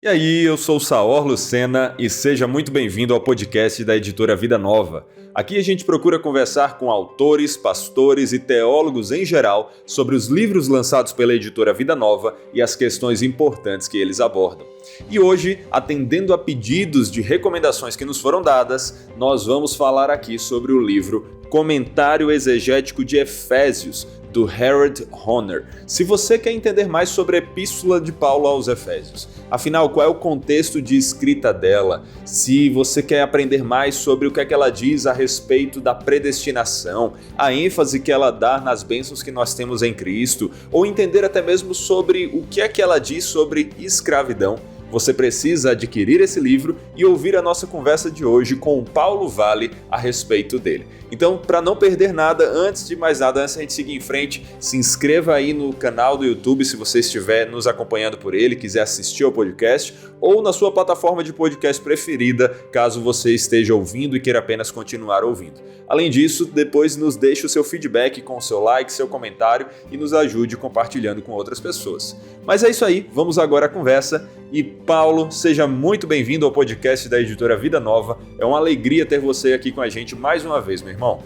E aí, eu sou o Saor Lucena e seja muito bem-vindo ao podcast da editora Vida Nova. Aqui a gente procura conversar com autores, pastores e teólogos em geral sobre os livros lançados pela editora Vida Nova e as questões importantes que eles abordam. E hoje, atendendo a pedidos de recomendações que nos foram dadas, nós vamos falar aqui sobre o livro Comentário Exegético de Efésios, do Harold Hoehner. Se você quer entender mais sobre a Epístola de Paulo aos Efésios, afinal, qual é o contexto de escrita dela, se você quer aprender mais sobre o que é que ela diz a respeito da predestinação, a ênfase que ela dá nas bênçãos que nós temos em Cristo, ou entender até mesmo sobre o que é que ela diz sobre escravidão, você precisa adquirir esse livro e ouvir a nossa conversa de hoje com o Paulo Vale a respeito dele. Então, para não perder nada, antes de mais nada, antes de a gente seguir em frente, se inscreva aí no canal do YouTube se você estiver nos acompanhando por ele, quiser assistir ao podcast, ou na sua plataforma de podcast preferida, caso você esteja ouvindo e queira apenas continuar ouvindo. Além disso, depois nos deixe o seu feedback com o seu like, seu comentário e nos ajude compartilhando com outras pessoas. Mas é isso aí, vamos agora à conversa. E Paulo, seja muito bem-vindo ao podcast da editora Vida Nova. É uma alegria ter você aqui com a gente mais uma vez, meu irmão.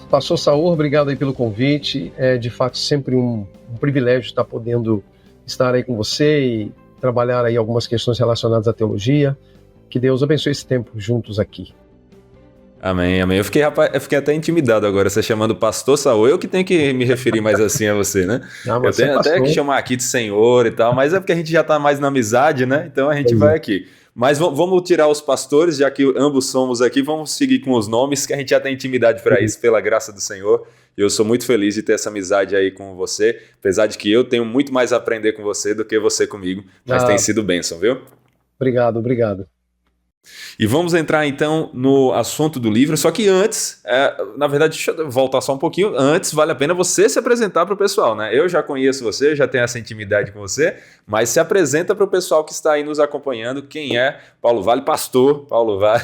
Pastor Saor, obrigado aí pelo convite. É de fato sempre um privilégio estar podendo estar aí com você e trabalhar aí algumas questões relacionadas à teologia. Que Deus abençoe esse tempo juntos aqui. Amém, amém. Eu fiquei até intimidado agora, você chamando Pastor Saor, eu que tenho que me referir mais assim a você, né? Não, eu tenho até que chamar aqui de Senhor e tal, mas é porque a gente já está mais na amizade, né? Então a gente vai aqui. Mas vamos tirar os pastores, já que ambos somos aqui, vamos seguir com os nomes, que a gente já tem intimidade para isso, pela graça do Senhor. E eu sou muito feliz de ter essa amizade aí com você, apesar de que eu tenho muito mais a aprender com você do que você comigo, mas tem sido bênção, viu? Obrigado. E vamos entrar então no assunto do livro, só que antes, na verdade, deixa eu voltar só um pouquinho, antes vale a pena você se apresentar para o pessoal, né? Eu já conheço você, já tenho essa intimidade com você, mas se apresenta para o pessoal que está aí nos acompanhando, quem é Paulo Vale, pastor Paulo Vale,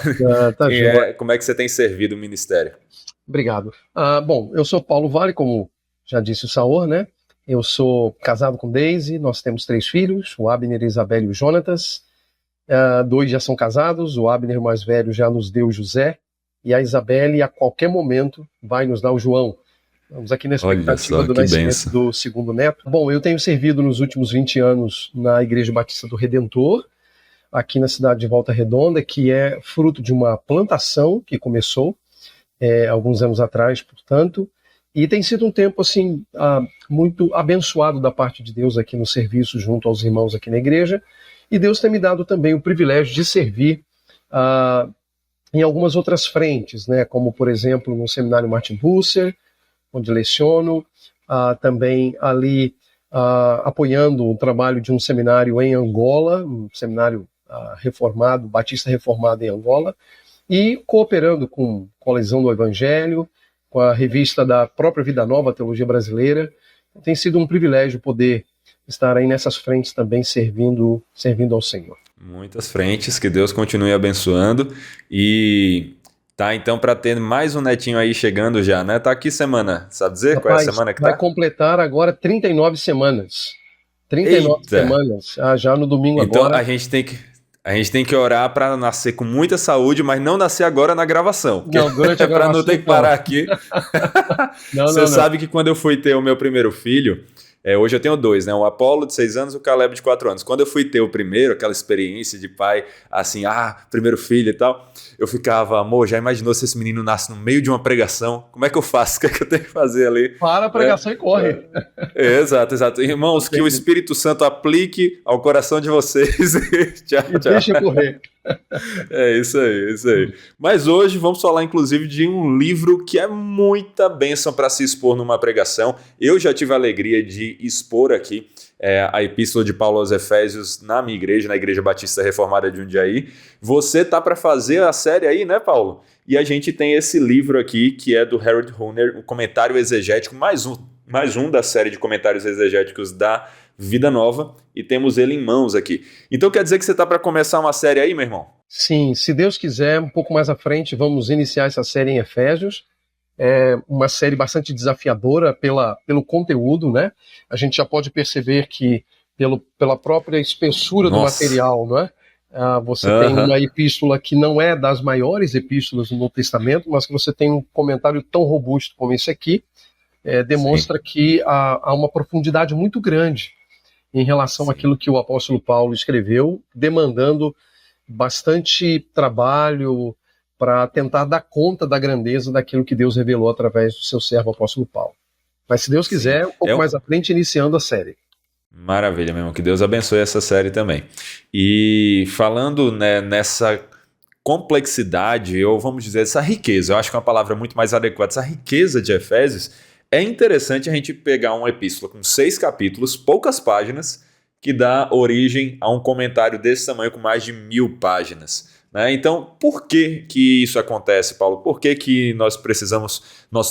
como é que você tem servido o ministério? Obrigado. Bom, eu sou Paulo Vale, como já disse o Saor, né? Eu sou casado com Daisy, nós temos 3 filhos, o Abner, a Isabel e o Jonatas. 2 já são casados, o Abner, o mais velho, já nos deu o José, e a Isabelle, a qualquer momento, vai nos dar o João. Estamos aqui na expectativa do nascimento do segundo neto. Bom, eu tenho servido nos últimos 20 anos na Igreja Batista do Redentor, aqui na cidade de Volta Redonda, que é fruto de uma plantação que começou alguns anos atrás, portanto, e tem sido um tempo assim muito abençoado da parte de Deus aqui no serviço junto aos irmãos aqui na igreja. E Deus tem me dado também o privilégio de servir em algumas outras frentes, né? Como, por exemplo, no Seminário Martin Bucer, onde leciono, também ali apoiando o trabalho de um seminário em Angola, um seminário reformado, batista reformado em Angola, e cooperando com a Colisão do Evangelho, com a revista da própria Vida Nova, Teologia Brasileira. Tem sido um privilégio poder estar aí nessas frentes também servindo ao Senhor. Muitas frentes, que Deus continue abençoando. E tá então para ter mais um netinho aí chegando já, né? Tá aqui semana, sabe dizer? Rapaz, qual é a semana que tá? Vai completar agora 39 semanas. 39 Eita. Semanas, já no domingo então, agora. Então a gente tem que orar para nascer com muita saúde, mas não nascer agora na gravação. Não, durante a gravação. Para não ter que parar aqui. Você sabe que quando eu fui ter o meu primeiro filho, hoje eu tenho 2, né? O Apolo de 6 anos e o Caleb de 4 anos. Quando eu fui ter o primeiro, aquela experiência de pai, assim, primeiro filho e tal, eu ficava, amor, já imaginou se esse menino nasce no meio de uma pregação? Como é que eu faço? O que é que eu tenho que fazer ali? Para a pregação e corre. Exato. Irmãos, que o Espírito Santo aplique ao coração de vocês. Tchau. Deixa correr. É isso aí. Mas hoje vamos falar, inclusive, de um livro que é muita bênção para se expor numa pregação. Eu já tive a alegria de expor aqui a Epístola de Paulo aos Efésios na minha igreja, na Igreja Batista Reformada de Jundiaí. Você tá para fazer a série aí, né, Paulo? E a gente tem esse livro aqui, que é do Harold Hoehner, o Comentário Exegético, mais um da série de comentários exegéticos da Vida Nova, e temos ele em mãos aqui. Então quer dizer que você está para começar uma série aí, meu irmão? Sim, se Deus quiser, um pouco mais à frente, vamos iniciar essa série em Efésios. É uma série bastante desafiadora pelo conteúdo, né? A gente já pode perceber que pela própria espessura do Nossa. material, não é? Você tem uma epístola que não é das maiores epístolas do Novo Testamento, mas que você tem um comentário tão robusto como esse aqui, demonstra que há uma profundidade muito grande em relação àquilo que o apóstolo Paulo escreveu, demandando bastante trabalho para tentar dar conta da grandeza daquilo que Deus revelou através do seu servo apóstolo Paulo. Mas se Deus quiser, um pouco mais à frente, iniciando a série. Maravilha, meu irmão. Que Deus abençoe essa série também. E falando, né, nessa complexidade, ou vamos dizer, essa riqueza, eu acho que é uma palavra muito mais adequada, essa riqueza de Efésios, é interessante a gente pegar uma epístola com 6 capítulos, poucas páginas, que dá origem a um comentário desse tamanho com mais de 1000 páginas. Né? Então, por que isso acontece, Paulo? Por que nós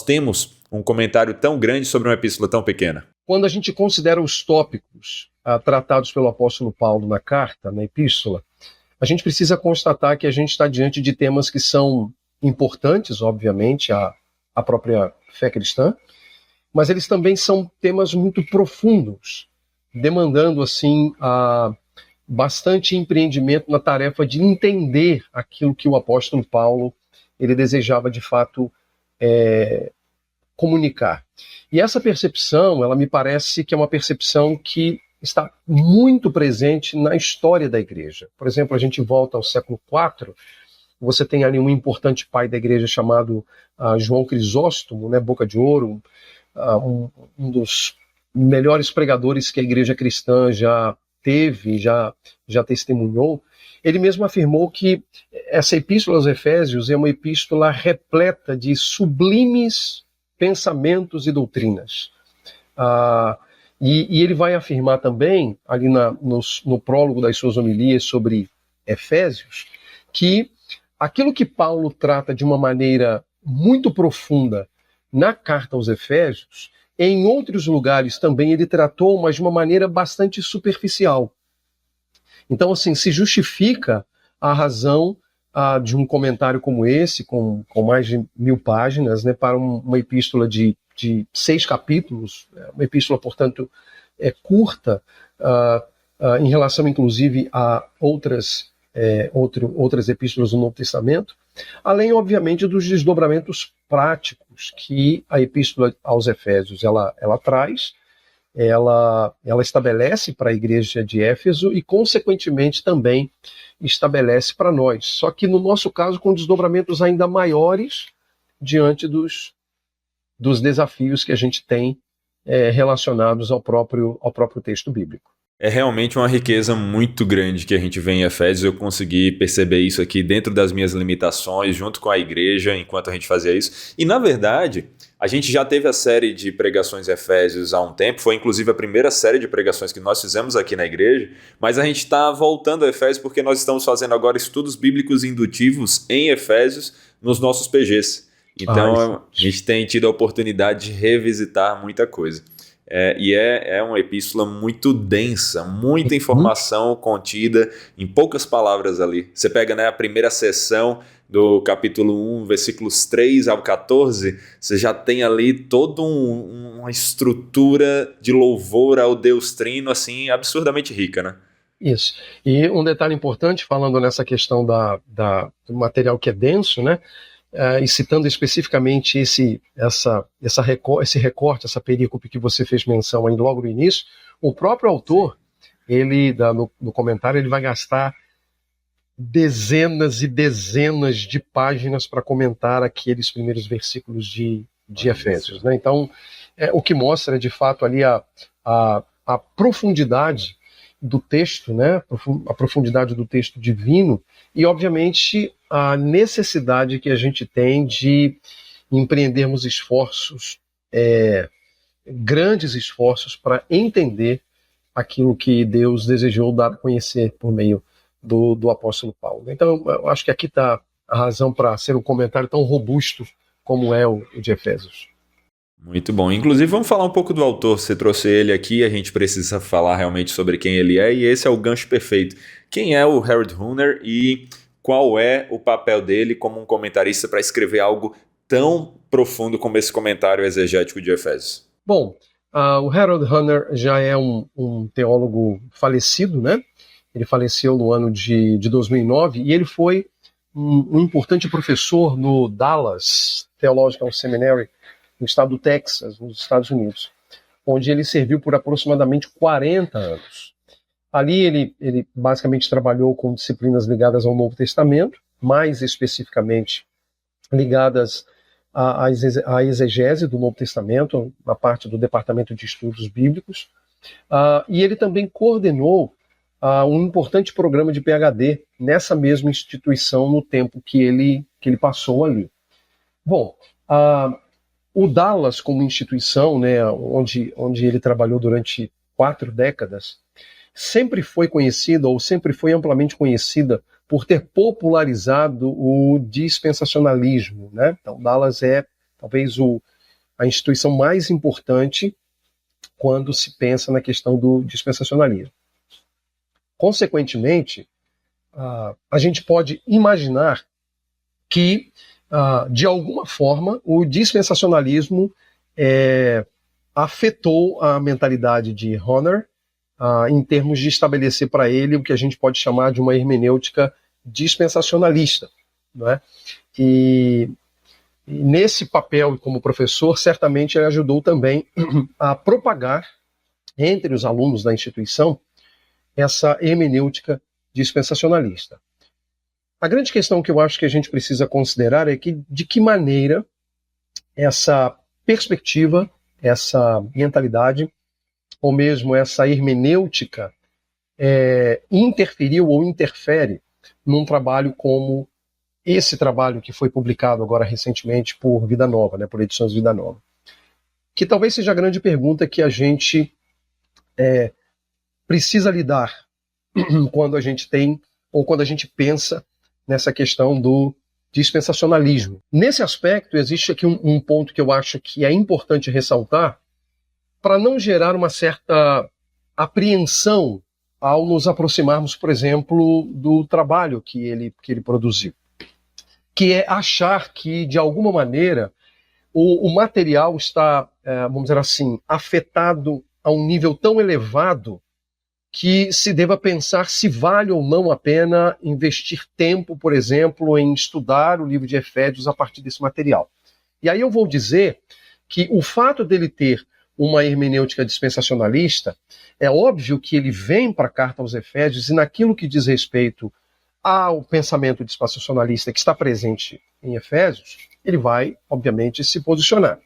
temos um comentário tão grande sobre uma epístola tão pequena? Quando a gente considera os tópicos tratados pelo apóstolo Paulo na carta, na epístola, a gente precisa constatar que a gente está diante de temas que são importantes, obviamente, à própria fé cristã, mas eles também são temas muito profundos, demandando, assim, bastante empreendimento na tarefa de entender aquilo que o apóstolo Paulo ele desejava, de fato, comunicar. E essa percepção, ela me parece que é uma percepção que está muito presente na história da igreja. Por exemplo, a gente volta ao século IV, você tem ali um importante pai da igreja chamado João Crisóstomo, né, Boca de Ouro, um dos melhores pregadores que a igreja cristã já teve, já testemunhou. Ele mesmo afirmou que essa epístola aos Efésios é uma epístola repleta de sublimes pensamentos e doutrinas. E ele vai afirmar também, ali no prólogo das suas homilias sobre Efésios, que aquilo que Paulo trata de uma maneira muito profunda na carta aos Efésios, em outros lugares também ele tratou, mas de uma maneira bastante superficial. Então, assim, se justifica a razão de um comentário como esse, com mais de 1000 páginas, né, para uma epístola de 6 capítulos, uma epístola, portanto, curta, em relação, inclusive, a outras epístolas do Novo Testamento, além, obviamente, dos desdobramentos práticos que a epístola aos Efésios ela traz, ela estabelece para a igreja de Éfeso e, consequentemente, também estabelece para nós. Só que, no nosso caso, com desdobramentos ainda maiores diante dos desafios que a gente tem relacionados ao próprio texto bíblico. É realmente uma riqueza muito grande que a gente vê em Efésios. Eu consegui perceber isso aqui dentro das minhas limitações, junto com a igreja, enquanto a gente fazia isso. E, na verdade, a gente já teve a série de pregações Efésios há um tempo. Foi, inclusive, a primeira série de pregações que nós fizemos aqui na igreja. Mas a gente está voltando a Efésios porque nós estamos fazendo agora estudos bíblicos indutivos em Efésios nos nossos PGs. Então, a gente tem tido a oportunidade de revisitar muita coisa. E é uma epístola muito densa, muita informação contida em poucas palavras ali. Você pega, né, a primeira seção do capítulo 1, versículos 3 ao 14, você já tem ali toda uma estrutura de louvor ao Deus Trino, assim, absurdamente rica, né? Isso. E um detalhe importante, falando nessa questão do material que é denso, né? E citando especificamente esse recorte, essa perícope que você fez menção aí logo no início, o próprio autor, ele no comentário, ele vai gastar dezenas e dezenas de páginas para comentar aqueles primeiros versículos de Efésios, né? Então, o que mostra de fato ali a profundidade do texto, né? A profundidade do texto divino e, obviamente, a necessidade que a gente tem de empreendermos esforços, grandes esforços, para entender aquilo que Deus desejou dar a conhecer por meio do apóstolo Paulo. Então, eu acho que aqui está a razão para ser um comentário tão robusto como é o de Efésios. Muito bom. Inclusive, vamos falar um pouco do autor. Você trouxe ele aqui, a gente precisa falar realmente sobre quem ele é, e esse é o gancho perfeito. Quem é o Harold Hoehner e qual é o papel dele como um comentarista para escrever algo tão profundo como esse comentário exegético de Efésios? Bom, O Harold Hunter já é um teólogo falecido, né? Ele faleceu no ano de 2009 e ele foi um importante professor no Dallas Theological Seminary, no estado do Texas, nos Estados Unidos, onde ele serviu por aproximadamente 40 anos. Ali ele basicamente trabalhou com disciplinas ligadas ao Novo Testamento, mais especificamente ligadas à exegese do Novo Testamento, na parte do Departamento de Estudos Bíblicos, e ele também coordenou um importante programa de PhD nessa mesma instituição no tempo que ele passou ali. Bom, o Dallas como instituição, né, onde ele trabalhou durante 4 décadas, sempre foi conhecida ou sempre foi amplamente conhecida por ter popularizado o dispensacionalismo, né? Então, Dallas é talvez a instituição mais importante quando se pensa na questão do dispensacionalismo. Consequentemente, a gente pode imaginar que, de alguma forma, o dispensacionalismo afetou a mentalidade de Hunter em termos de estabelecer para ele o que a gente pode chamar de uma hermenêutica dispensacionalista, não é? E nesse papel como professor, certamente ele ajudou também a propagar entre os alunos da instituição essa hermenêutica dispensacionalista. A grande questão que eu acho que a gente precisa considerar é de que maneira essa perspectiva, essa mentalidade, ou mesmo essa hermenêutica interferiu ou interfere num trabalho como esse trabalho que foi publicado agora recentemente por Vida Nova, né, por Edições Vida Nova. Que talvez seja a grande pergunta que a gente precisa lidar quando a gente tem, ou quando a gente pensa nessa questão do dispensacionalismo. Nesse aspecto, existe aqui um ponto que eu acho que é importante ressaltar para não gerar uma certa apreensão ao nos aproximarmos, por exemplo, do trabalho que ele produziu. Que é achar que, de alguma maneira, o material está, vamos dizer assim, afetado a um nível tão elevado que se deva pensar se vale ou não a pena investir tempo, por exemplo, em estudar o livro de Efésios a partir desse material. E aí eu vou dizer que o fato dele ter uma hermenêutica dispensacionalista, é óbvio que ele vem para a carta aos Efésios e naquilo que diz respeito ao pensamento dispensacionalista que está presente em Efésios, ele vai, obviamente, se posicionar.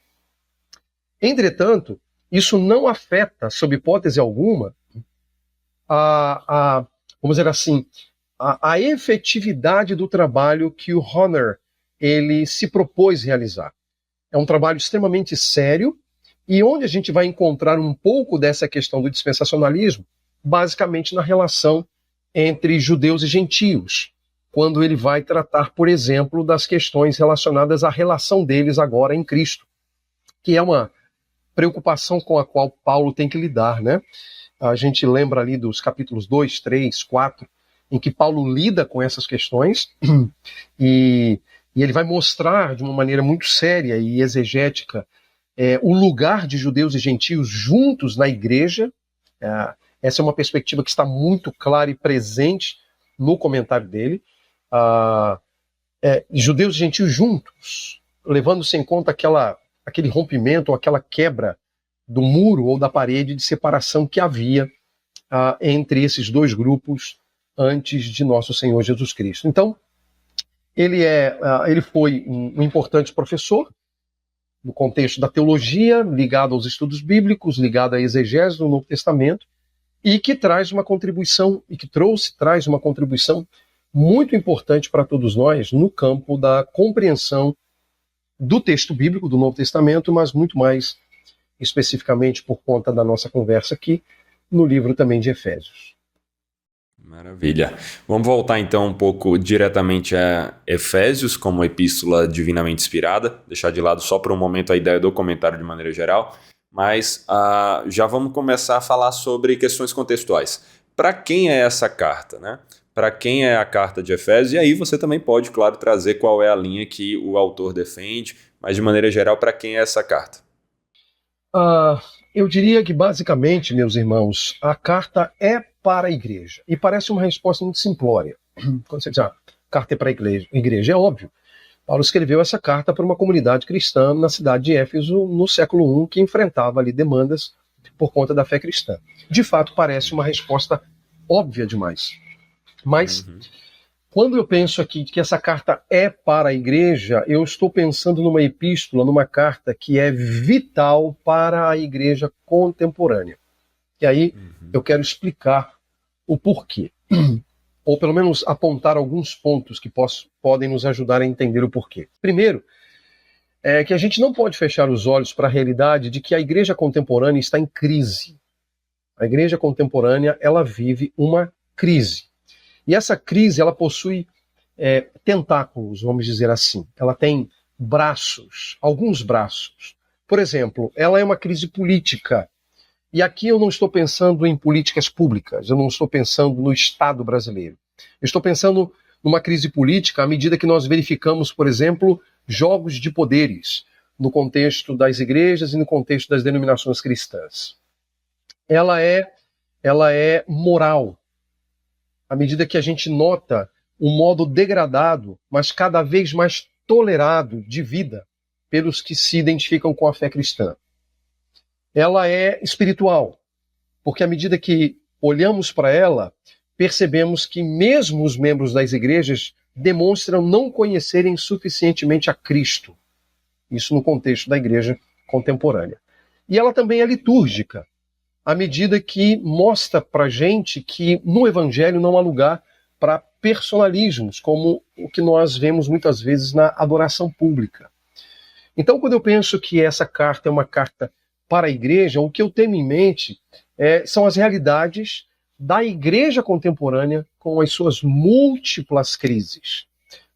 Entretanto, isso não afeta, sob hipótese alguma, vamos dizer assim, a efetividade do trabalho que o Hunter ele se propôs realizar. É um trabalho extremamente sério e onde a gente vai encontrar um pouco dessa questão do dispensacionalismo, basicamente na relação entre judeus e gentios, quando ele vai tratar, por exemplo, das questões relacionadas à relação deles agora em Cristo, que é uma preocupação com a qual Paulo tem que lidar, né? A gente lembra ali dos capítulos 2, 3, 4, em que Paulo lida com essas questões e ele vai mostrar de uma maneira muito séria e exegética o lugar de judeus e gentios juntos na igreja. Essa é uma perspectiva que está muito clara e presente no comentário dele. Judeus e gentios juntos, levando-se em conta aquele rompimento ou aquela quebra do muro ou da parede de separação que havia entre esses dois grupos antes de nosso Senhor Jesus Cristo. Então, ele foi um importante professor no contexto da teologia, ligado aos estudos bíblicos, ligado à exegese do Novo Testamento, e que traz uma contribuição, traz uma contribuição muito importante para todos nós no campo da compreensão do texto bíblico do Novo Testamento, mas muito mais especificamente por conta da nossa conversa aqui, no livro também de Efésios. Maravilha. Vamos voltar então um pouco diretamente a Efésios como epístola divinamente inspirada, deixar de lado só por um momento a ideia do comentário de maneira geral, mas já vamos começar a falar sobre questões contextuais. Para quem é essa carta, né? Para quem é a carta de Efésios? E aí você também pode, claro, trazer qual é a linha que o autor defende, mas de maneira geral, para quem é essa carta? Eu diria que, basicamente, meus irmãos, a carta é para a igreja. E parece uma resposta muito simplória. Quando você diz, carta é para a igreja, é óbvio. Paulo escreveu essa carta para uma comunidade cristã na cidade de Éfeso, no século I, que enfrentava ali demandas por conta da fé cristã. De fato, parece uma resposta óbvia demais. Mas, quando eu penso aqui que essa carta é para a igreja, eu estou pensando numa epístola, numa carta que é vital para a igreja contemporânea. E aí eu quero explicar o porquê. Ou pelo menos apontar alguns pontos que podem nos ajudar a entender o porquê. Primeiro, é que a gente não pode fechar os olhos para a realidade de que a igreja contemporânea está em crise. A igreja contemporânea, ela vive uma crise. E essa crise, ela possui tentáculos, vamos dizer assim. Ela tem braços, alguns braços. Por exemplo, ela é uma crise política. E aqui eu não estou pensando em políticas públicas, eu não estou pensando no Estado brasileiro. Eu estou pensando numa crise política à medida que nós verificamos, por exemplo, jogos de poderes no contexto das igrejas e no contexto das denominações cristãs. Ela é moral, à medida que a gente nota um modo degradado, mas cada vez mais tolerado de vida pelos que se identificam com a fé cristã. Ela é espiritual, porque à medida que olhamos para ela, percebemos que mesmo os membros das igrejas demonstram não conhecerem suficientemente a Cristo. Isso no contexto da igreja contemporânea. E ela também é litúrgica, à medida que mostra para a gente que no Evangelho não há lugar para personalismos, como o que nós vemos muitas vezes na adoração pública. Então, quando eu penso que essa carta é uma carta para a igreja, o que eu tenho em mente são as realidades da igreja contemporânea com as suas múltiplas crises,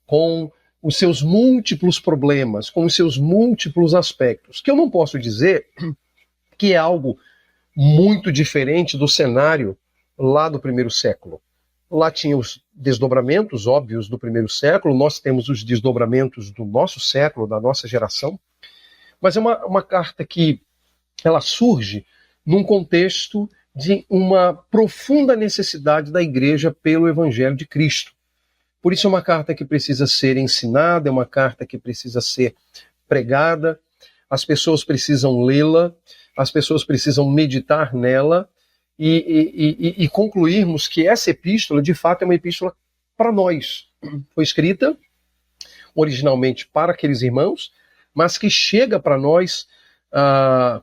com os seus múltiplos problemas, com os seus múltiplos aspectos, que eu não posso dizer que é algo muito diferente do cenário lá do primeiro século. Lá tinha os desdobramentos óbvios do primeiro século, nós temos os desdobramentos do nosso século, da nossa geração, mas é uma carta que ela surge num contexto de uma profunda necessidade da igreja pelo Evangelho de Cristo. Por isso é uma carta que precisa ser ensinada, é uma carta que precisa ser pregada, as pessoas precisam lê-la, as pessoas precisam meditar nela e concluirmos que essa epístola, de fato, é uma epístola para nós. Foi escrita originalmente para aqueles irmãos, mas que chega para nós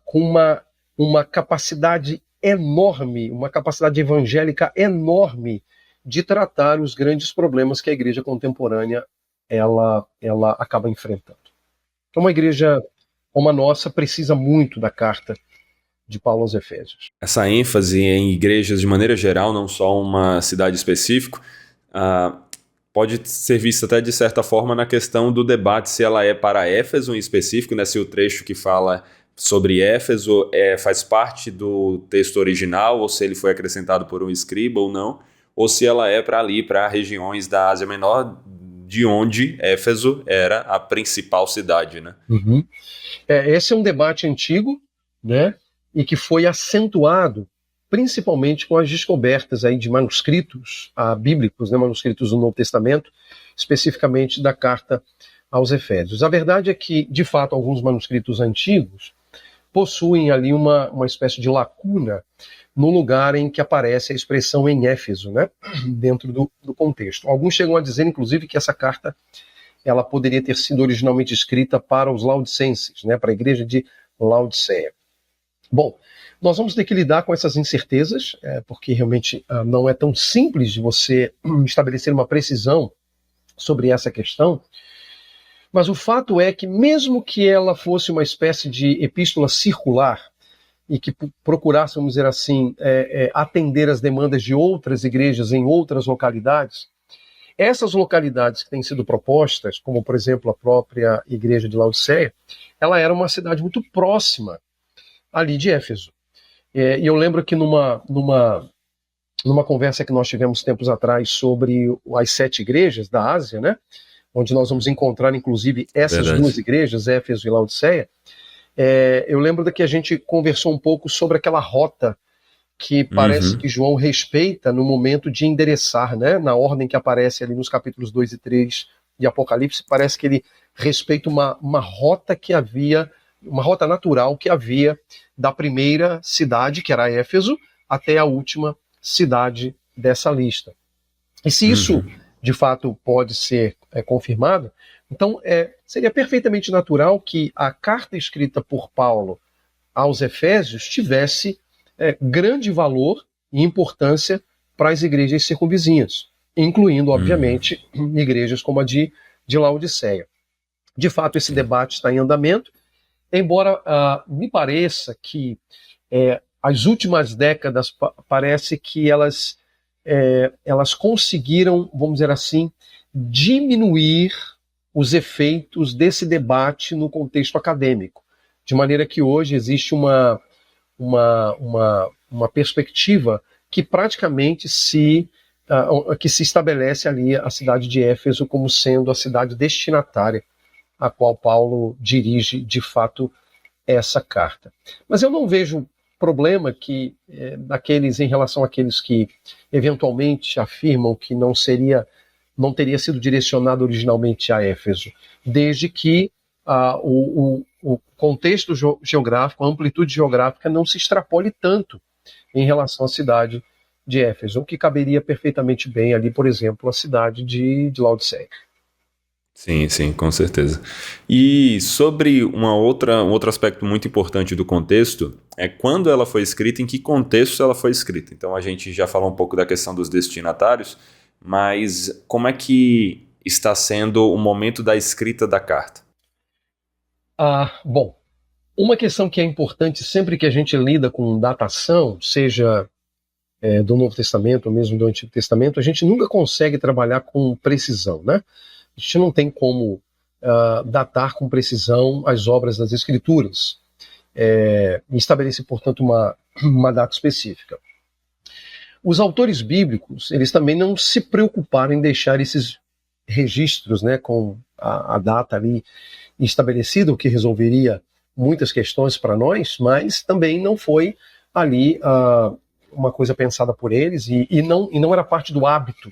com uma capacidade enorme, uma capacidade evangélica enorme de tratar os grandes problemas que a igreja contemporânea ela acaba enfrentando. Então, uma igreja como a nossa precisa muito da carta de Paulo aos Efésios. Essa ênfase em igrejas de maneira geral, não só uma cidade específica, pode ser vista até de certa forma na questão do debate se ela é para Éfeso em específico, né, se o trecho que fala sobre Éfeso faz parte do texto original, ou se ele foi acrescentado por um escriba ou não, ou se ela é para ali, para regiões da Ásia Menor, de onde Éfeso era a principal cidade, né? Esse é um debate antigo, né, e que foi acentuado principalmente com as descobertas aí de manuscritos bíblicos, né, manuscritos do Novo Testamento, especificamente da carta aos Efésios. A verdade é que, de fato, alguns manuscritos antigos possuem ali uma espécie de lacuna no lugar em que aparece a expressão em Éfeso, né, dentro do contexto. Alguns chegam a dizer, inclusive, que essa carta ela poderia ter sido originalmente escrita para os laodicenses, né, para a igreja de Laodiceia. Bom, nós vamos ter que lidar com essas incertezas, porque realmente não é tão simples de você estabelecer uma precisão sobre essa questão, mas o fato é que mesmo que ela fosse uma espécie de epístola circular e que procurasse, vamos dizer assim, atender as demandas de outras igrejas em outras localidades, essas localidades que têm sido propostas, como por exemplo a própria igreja de Laodiceia, ela era uma cidade muito próxima ali de Éfeso. E eu lembro que numa conversa que nós tivemos tempos atrás sobre as 7 igrejas da Ásia, né, onde nós vamos encontrar inclusive essas duas igrejas, Éfeso e Laodiceia, Eu lembro que a gente conversou um pouco sobre aquela rota que parece que João respeita no momento de endereçar, né? Na ordem que aparece ali nos capítulos 2 e 3 de Apocalipse, parece que ele respeita uma rota que havia, uma rota natural que havia da primeira cidade, que era Éfeso, até a última cidade dessa lista. E se isso, de fato, pode ser confirmado, então seria perfeitamente natural que a carta escrita por Paulo aos Efésios tivesse grande valor e importância para as igrejas circunvizinhas, incluindo, obviamente, igrejas como a de Laodiceia. De fato, esse debate está em andamento, embora me pareça que as últimas décadas parece que elas conseguiram, vamos dizer assim, diminuir os efeitos desse debate no contexto acadêmico, de maneira que hoje existe uma perspectiva que praticamente se estabelece ali a cidade de Éfeso como sendo a cidade destinatária a qual Paulo dirige, de fato, essa carta. Mas eu não vejo problema que em relação àqueles que eventualmente afirmam que não teria sido direcionado originalmente a Éfeso, desde que o contexto geográfico, a amplitude geográfica não se extrapole tanto em relação à cidade de Éfeso, o que caberia perfeitamente bem ali, por exemplo, a cidade de Laodiceia. Sim, sim, com certeza. E sobre um outro aspecto muito importante do contexto é quando ela foi escrita, em que contexto ela foi escrita. Então a gente já falou um pouco da questão dos destinatários, mas como é que está sendo o momento da escrita da carta? Bom, uma questão que é importante sempre que a gente lida com datação, seja do Novo Testamento ou mesmo do Antigo Testamento, a gente nunca consegue trabalhar com precisão, né? A gente não tem como datar com precisão as obras das Escrituras e estabelecer, portanto, uma data específica. Os autores bíblicos, eles também não se preocuparam em deixar esses registros, né, com a data ali estabelecida, o que resolveria muitas questões para nós, mas também não foi ali uma coisa pensada por eles e não era parte do hábito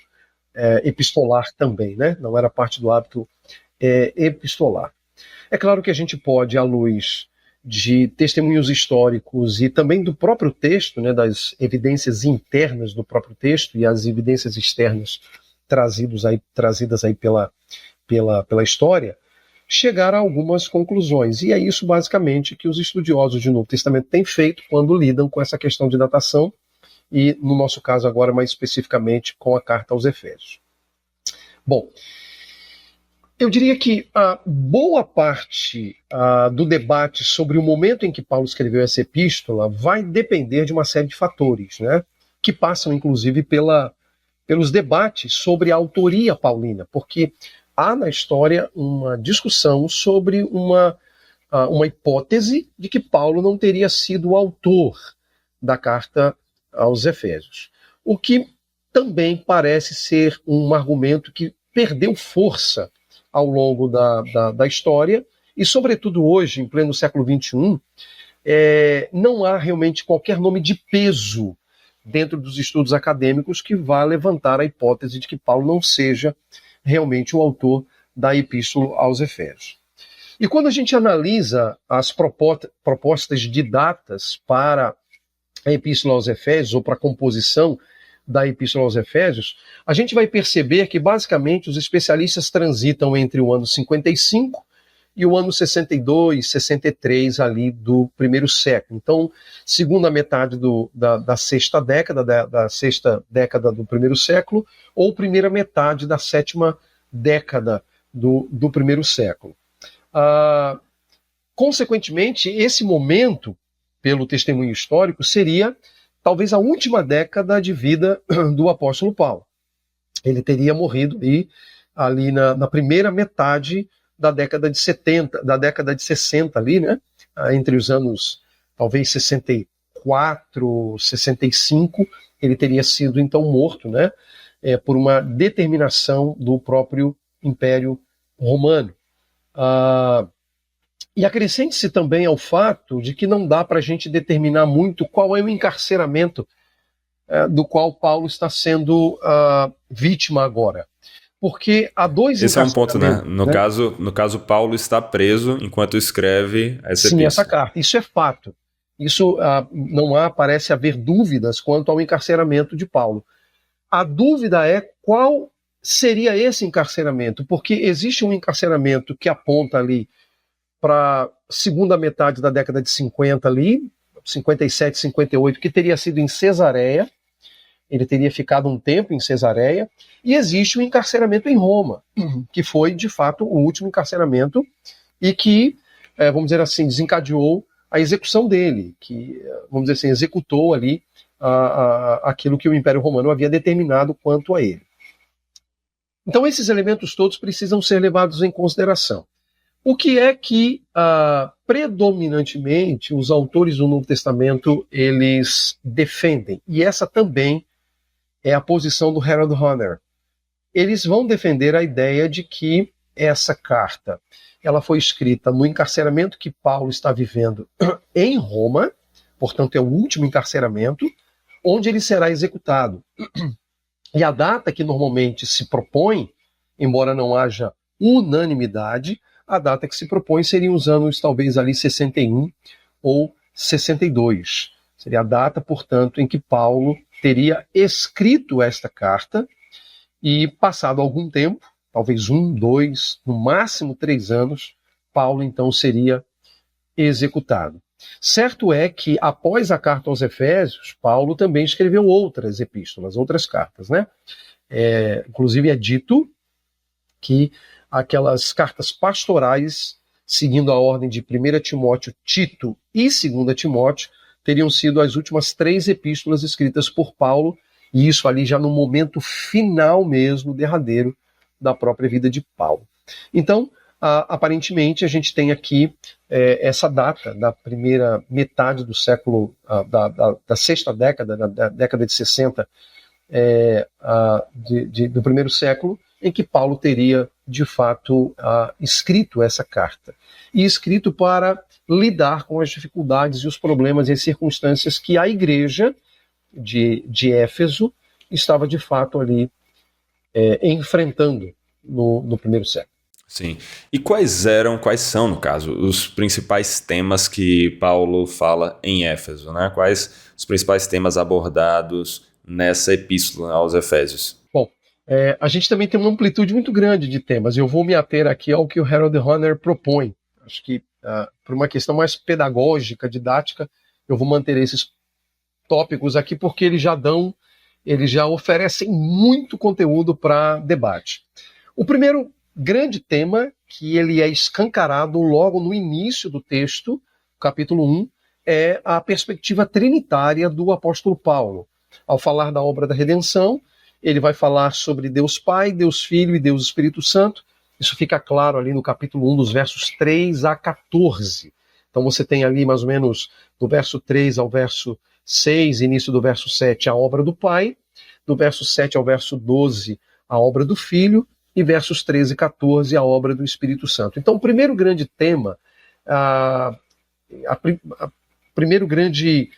epistolar também, né? Não era parte do hábito epistolar. É claro que a gente pode, à luz de testemunhos históricos e também do próprio texto, né, das evidências internas do próprio texto e as evidências externas trazidas aí pela história, chegar a algumas conclusões. E é isso, basicamente, que os estudiosos do Novo Testamento têm feito quando lidam com essa questão de datação e, no nosso caso agora, mais especificamente, com a carta aos Efésios. Bom, eu diria que a boa parte do debate sobre o momento em que Paulo escreveu essa epístola vai depender de uma série de fatores, né, que passam, inclusive, pelos debates sobre a autoria paulina, porque há na história uma discussão sobre uma hipótese de que Paulo não teria sido o autor da carta aos Efésios. O que também parece ser um argumento que perdeu força ao longo da história e, sobretudo hoje, em pleno século XXI, não há realmente qualquer nome de peso dentro dos estudos acadêmicos que vá levantar a hipótese de que Paulo não seja realmente o autor da epístola aos Efésios. E quando a gente analisa as propostas de datas para a epístola aos Efésios, ou para a composição da epístola aos Efésios, a gente vai perceber que, basicamente, os especialistas transitam entre o ano 55 e o ano 62, 63, ali do primeiro século. Então, segunda metade da sexta década, da sexta década do primeiro século, ou primeira metade da sétima década do primeiro século. Consequentemente, esse momento, pelo testemunho histórico, seria talvez a última década de vida do apóstolo Paulo. Ele teria morrido ali na primeira metade da década de 70, da década de 60 ali, né? Entre os anos talvez 64, 65, ele teria sido então morto, né? Por uma determinação do próprio Império Romano. E acrescente-se também ao fato de que não dá para a gente determinar muito qual é o encarceramento do qual Paulo está sendo vítima agora. Porque há dois Esse é um ponto, né? né? No caso, Paulo está preso enquanto escreve essa Sim, epístola. essa carta. Isso é fato. Isso parece haver dúvidas quanto ao encarceramento de Paulo. A dúvida é qual seria esse encarceramento, porque existe um encarceramento que aponta ali para a segunda metade da década de 50 ali, 57, 58, que teria sido em Cesareia. Ele teria ficado um tempo em Cesareia, e existe o encarceramento em Roma, que foi, de fato, o último encarceramento e que, vamos dizer assim, desencadeou a execução dele, que, vamos dizer assim, executou ali aquilo que o Império Romano havia determinado quanto a ele. Então, esses elementos todos precisam ser levados em consideração. O que é que, predominantemente, os autores do Novo Testamento, eles defendem? E essa também é a posição do Harold Hoehner. Eles vão defender a ideia de que essa carta ela foi escrita no encarceramento que Paulo está vivendo em Roma, portanto é o último encarceramento, onde ele será executado. E a data que normalmente se propõe, embora não haja unanimidade, a data que se propõe seria os anos talvez ali 61 ou 62. Seria a data, portanto, em que Paulo teria escrito esta carta e, passado algum tempo, talvez 1, 2, no máximo 3 anos, Paulo então seria executado. Certo é que, após a carta aos Efésios, Paulo também escreveu outras epístolas, outras cartas, né? Inclusive é dito que aquelas cartas pastorais, seguindo a ordem de 1 Timóteo, Tito e 2 Timóteo, teriam sido as últimas 3 epístolas escritas por Paulo, e isso ali já no momento final mesmo, derradeiro, da própria vida de Paulo. Então, aparentemente, a gente tem aqui essa data da primeira metade do século, da sexta década, da década de 60 do primeiro século, em que Paulo teria, de fato, escrito essa carta. E escrito para lidar com as dificuldades e os problemas e as circunstâncias que a igreja de Éfeso estava, de fato, ali enfrentando no primeiro século. Sim. E quais são, no caso, os principais temas que Paulo fala em Éfeso, né? Quais os principais temas abordados nessa epístola aos Efésios? Bom, a gente também tem uma amplitude muito grande de temas. Eu vou me ater aqui ao que o Harold Hoehner propõe. Acho que, por uma questão mais pedagógica, didática, eu vou manter esses tópicos aqui porque eles já oferecem muito conteúdo para debate. O primeiro grande tema, que ele é escancarado logo no início do texto, capítulo 1, é a perspectiva trinitária do apóstolo Paulo. Ao falar da obra da redenção, ele vai falar sobre Deus Pai, Deus Filho e Deus Espírito Santo. Isso fica claro ali no capítulo 1, dos versos 3 a 14. Então você tem ali mais ou menos do verso 3 ao verso 6, início do verso 7, a obra do Pai, do verso 7 ao verso 12, a obra do Filho, e versos 13 e 14, a obra do Espírito Santo. Então, o primeiro grande tema, primeiro grande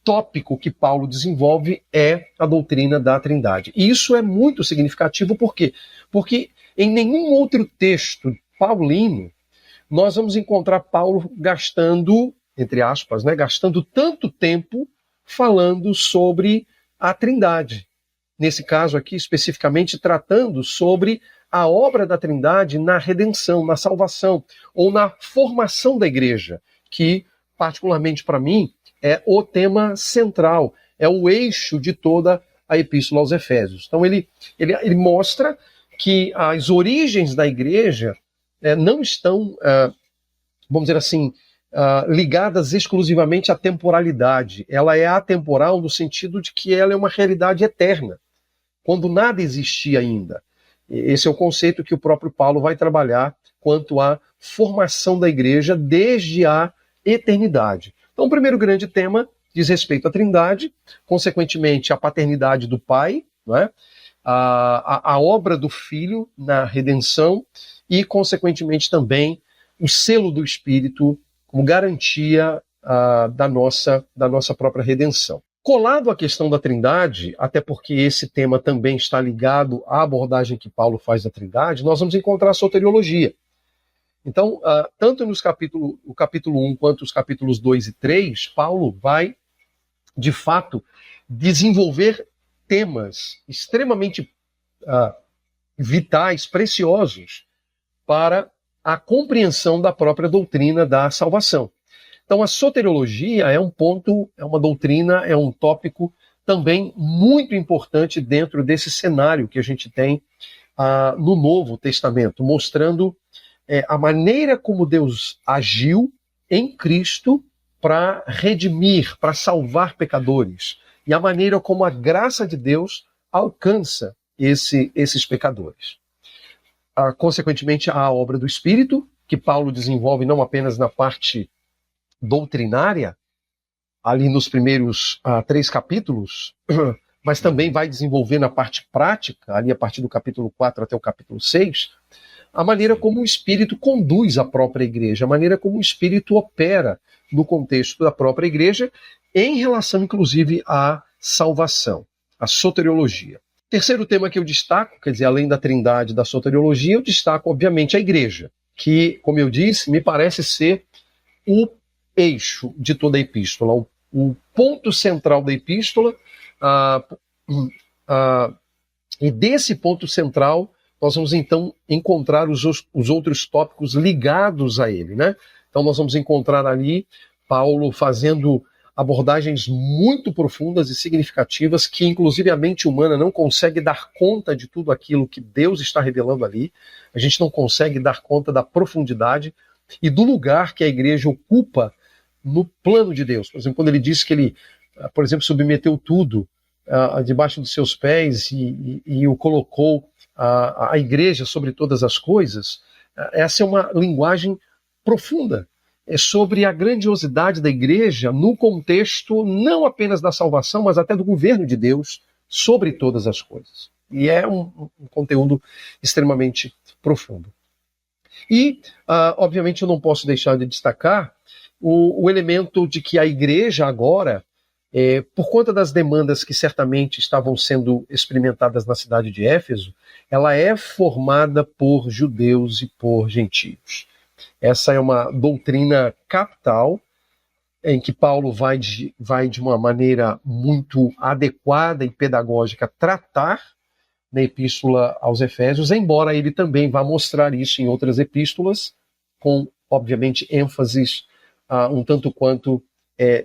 tópico que Paulo desenvolve é a doutrina da Trindade. E isso é muito significativo, por quê? Porque em nenhum outro texto paulino nós vamos encontrar Paulo gastando, entre aspas, gastando tanto tempo falando sobre a Trindade. Nesse caso aqui, especificamente, tratando sobre a obra da Trindade na redenção, na salvação, ou na formação da igreja, que, particularmente para mim, é o tema central, é o eixo de toda a Epístola aos Efésios. Então ele mostra que as origens da igreja não estão, vamos dizer assim, ligadas exclusivamente à temporalidade. Ela é atemporal no sentido de que ela é uma realidade eterna, quando nada existia ainda. Esse é o conceito que o próprio Paulo vai trabalhar quanto à formação da igreja desde a eternidade. Então, o primeiro grande tema diz respeito à Trindade, consequentemente, à paternidade do Pai, né? a obra do Filho na redenção e, consequentemente, também o selo do Espírito como garantia da nossa própria redenção. Colado à questão da Trindade, até porque esse tema também está ligado à abordagem que Paulo faz da Trindade, nós vamos encontrar a soteriologia. Então, tanto o capítulo 1 quanto os capítulos 2 e 3, Paulo vai, de fato, desenvolver temas extremamente vitais, preciosos, para a compreensão da própria doutrina da salvação. Então, a soteriologia é um ponto, é uma doutrina, é um tópico também muito importante dentro desse cenário que a gente tem no Novo Testamento, mostrando a maneira como Deus agiu em Cristo para redimir, para salvar pecadores, e a maneira como a graça de Deus alcança esses pecadores. Consequentemente, a obra do Espírito, que Paulo desenvolve não apenas na parte doutrinária, ali nos primeiros 3 capítulos, mas também vai desenvolver na parte prática, ali a partir do capítulo 4 até o capítulo 6, a maneira como o Espírito conduz a própria igreja, a maneira como o Espírito opera no contexto da própria igreja, em relação, inclusive, à salvação, à soteriologia. Terceiro tema que eu destaco, quer dizer, além da trindade da soteriologia, eu destaco, obviamente, a igreja, que, como eu disse, me parece ser o eixo de toda a epístola, o ponto central da epístola, e desse ponto central nós vamos então encontrar os outros tópicos ligados a ele, né? Então nós vamos encontrar ali Paulo fazendo abordagens muito profundas e significativas que inclusive a mente humana não consegue dar conta de tudo aquilo que Deus está revelando ali. A gente não consegue dar conta da profundidade e do lugar que a igreja ocupa no plano de Deus. Por exemplo, quando ele diz que ele, por exemplo, submeteu tudo debaixo dos seus pés e o colocou a igreja sobre todas as coisas, essa é uma linguagem profunda. É sobre a grandiosidade da igreja no contexto não apenas da salvação, mas até do governo de Deus sobre todas as coisas. E é um conteúdo extremamente profundo. E, obviamente, eu não posso deixar de destacar o elemento de que a igreja agora, por conta das demandas que certamente estavam sendo experimentadas na cidade de Éfeso, ela é formada por judeus e por gentios. Essa é uma doutrina capital em que Paulo vai de uma maneira muito adequada e pedagógica tratar na epístola aos Efésios, embora ele também vá mostrar isso em outras epístolas, com, obviamente, ênfases um tanto quanto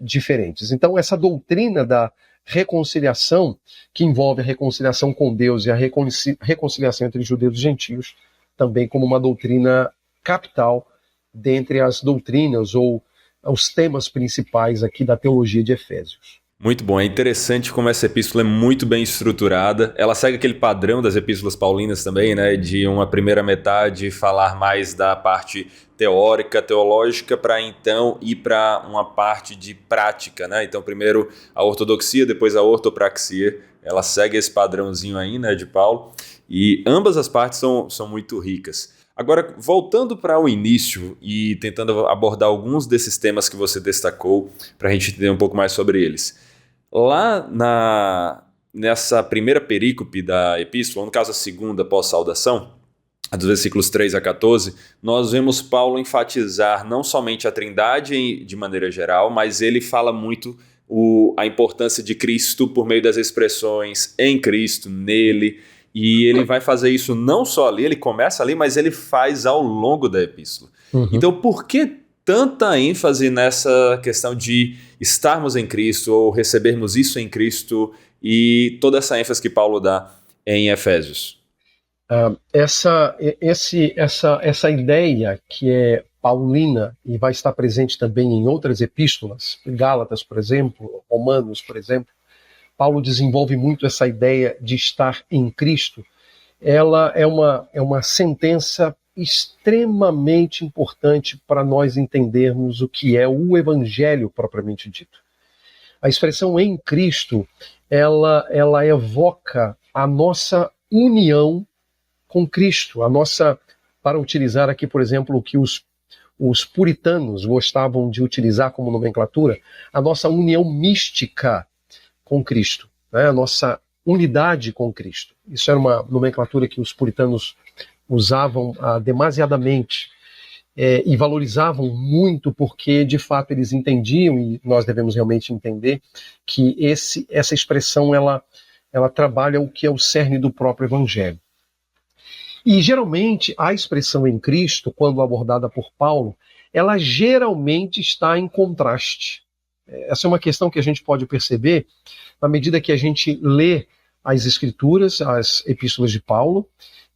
diferentes. Então, essa doutrina da reconciliação, que envolve a reconciliação com Deus e a reconciliação entre judeus e gentios, também como uma doutrina capital dentre as doutrinas ou os temas principais aqui da teologia de Efésios. Muito bom, é interessante como essa epístola é muito bem estruturada. Ela segue aquele padrão das epístolas paulinas também, né? De uma primeira metade falar mais da parte teórica, teológica, para então ir para uma parte de prática, né? Então primeiro a ortodoxia, depois a ortopraxia. Ela segue esse padrãozinho aí, né, de Paulo. E ambas as partes são muito ricas. Agora, voltando para o início e tentando abordar alguns desses temas que você destacou, para a gente entender um pouco mais sobre eles. Lá nessa primeira perícope da epístola, no caso a segunda pós-saudação, a dos versículos 3 a 14, nós vemos Paulo enfatizar não somente a Trindade de maneira geral, mas ele fala muito a importância de Cristo por meio das expressões em Cristo, nele. E ele vai fazer isso não só ali, ele começa ali, mas ele faz ao longo da epístola. Uhum. Então, por que tanta ênfase nessa questão de estarmos em Cristo ou recebermos isso em Cristo e toda essa ênfase que Paulo dá em Efésios? Essa ideia que é paulina e vai estar presente também em outras epístolas, Gálatas, por exemplo, Romanos, por exemplo, Paulo desenvolve muito essa ideia de estar em Cristo. Ela é uma sentença extremamente importante para nós entendermos o que é o Evangelho propriamente dito. A expressão em Cristo, ela evoca a nossa união com Cristo, para utilizar aqui, por exemplo, o que os os puritanos gostavam de utilizar como nomenclatura, a nossa união mística com Cristo, né? A nossa unidade com Cristo. Isso era uma nomenclatura que os puritanos usavam demasiadamente e valorizavam muito, porque de fato eles entendiam, e nós devemos realmente entender, que essa expressão ela trabalha o que é o cerne do próprio Evangelho. E geralmente a expressão em Cristo, quando abordada por Paulo, ela geralmente está em contraste. Essa é uma questão que a gente pode perceber na medida que a gente lê as Escrituras, as epístolas de Paulo,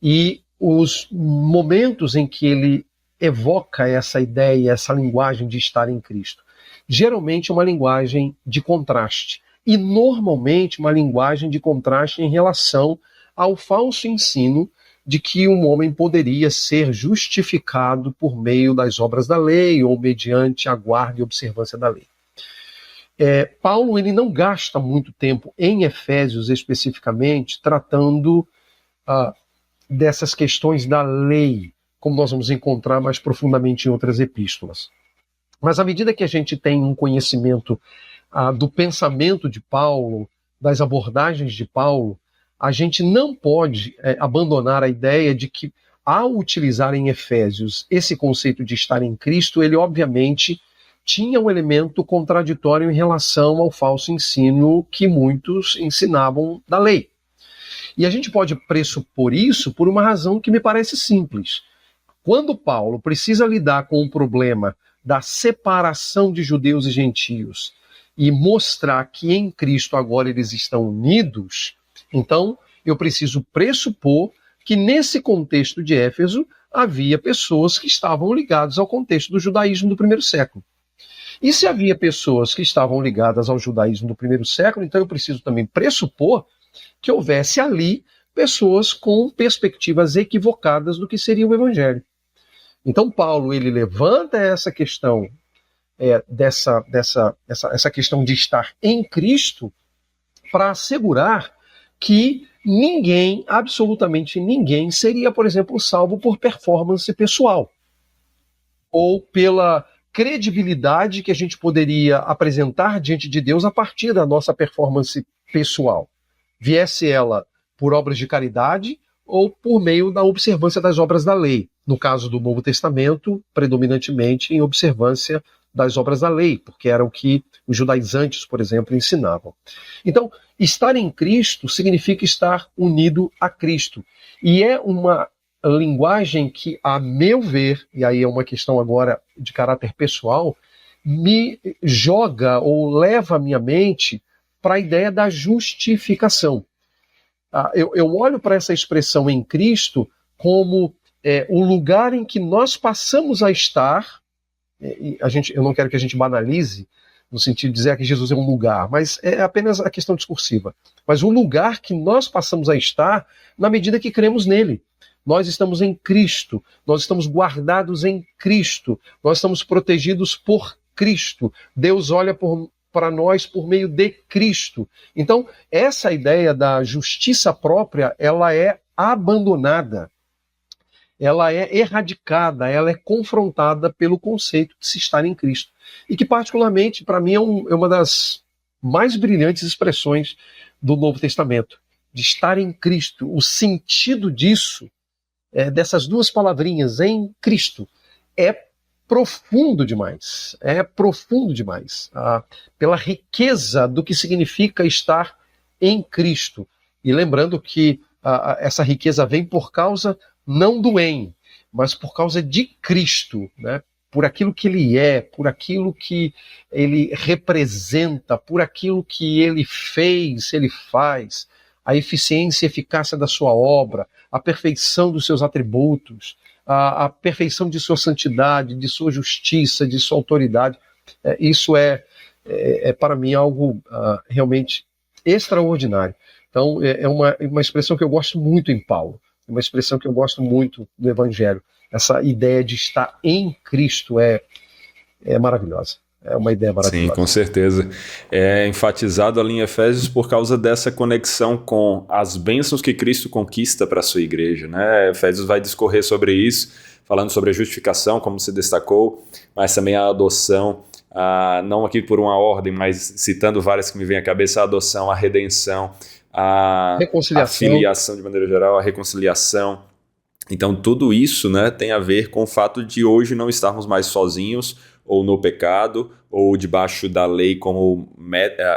e os momentos em que ele evoca essa ideia, essa linguagem de estar em Cristo. Geralmente uma linguagem de contraste, e normalmente uma linguagem de contraste em relação ao falso ensino de que um homem poderia ser justificado por meio das obras da lei ou mediante a guarda e observância da lei. Paulo ele não gasta muito tempo em Efésios especificamente tratando dessas questões da lei, como nós vamos encontrar mais profundamente em outras epístolas. Mas à medida que a gente tem um conhecimento do pensamento de Paulo, das abordagens de Paulo, a gente não pode abandonar a ideia de que, ao utilizar em Efésios esse conceito de estar em Cristo, ele obviamente tinha um elemento contraditório em relação ao falso ensino que muitos ensinavam da lei. E a gente pode pressupor isso por uma razão que me parece simples. Quando Paulo precisa lidar com o problema da separação de judeus e gentios e mostrar que em Cristo agora eles estão unidos, então eu preciso pressupor que nesse contexto de Éfeso havia pessoas que estavam ligadas ao contexto do judaísmo do primeiro século. E se havia pessoas que estavam ligadas ao judaísmo do primeiro século, então eu preciso também pressupor que houvesse ali pessoas com perspectivas equivocadas do que seria o evangelho. Então Paulo ele levanta essa questão essa questão de estar em Cristo para assegurar que ninguém, absolutamente ninguém, seria, por exemplo, salvo por performance pessoal ou pela credibilidade que a gente poderia apresentar diante de Deus a partir da nossa performance pessoal, viesse ela por obras de caridade ou por meio da observância das obras da lei. No caso do Novo Testamento, predominantemente em observância das obras da lei, porque era o que os judaizantes, por exemplo, ensinavam. Então, estar em Cristo significa estar unido a Cristo. E é uma linguagem que, a meu ver, e aí é uma questão agora de caráter pessoal, me joga ou leva a minha mente para a ideia da justificação. Eu olho para essa expressão em Cristo como o lugar em que nós passamos a estar. Eu não quero que a gente banalize, no sentido de dizer que Jesus é um lugar, mas é apenas a questão discursiva. Mas o lugar que nós passamos a estar na medida que cremos nele. Nós estamos em Cristo, nós estamos guardados em Cristo, nós estamos protegidos por Cristo. Deus olha para nós por meio de Cristo. Então, essa ideia da justiça própria, ela é abandonada, ela é erradicada, ela é confrontada pelo conceito de se estar em Cristo. E que, particularmente, para mim, é uma das mais brilhantes expressões do Novo Testamento, de estar em Cristo. O sentido disso, dessas duas palavrinhas, em Cristo, é profundo demais. É profundo demais. Pela riqueza do que significa estar em Cristo. E lembrando que essa riqueza vem por causa não do em, mas por causa de Cristo, né? Por aquilo que ele é, por aquilo que ele representa, por aquilo que ele fez, ele faz, a eficiência e eficácia da sua obra, a perfeição dos seus atributos, a perfeição de sua santidade, de sua justiça, de sua autoridade. Isso é para mim algo realmente extraordinário. Então é uma expressão que eu gosto muito em Paulo, uma expressão que eu gosto muito do Evangelho. Essa ideia de estar em Cristo é maravilhosa. É uma ideia maravilhosa. Sim, com certeza. É enfatizado ali em Efésios por causa dessa conexão com as bênçãos que Cristo conquista para a sua igreja, né? Efésios vai discorrer sobre isso, falando sobre a justificação, como se destacou, mas também a adoção, não aqui por uma ordem, mas citando várias que me vêm à cabeça: a adoção, a redenção, a filiação de maneira geral, a reconciliação. Então tudo isso, né, tem a ver com o fato de hoje não estarmos mais sozinhos, ou no pecado, ou debaixo da lei como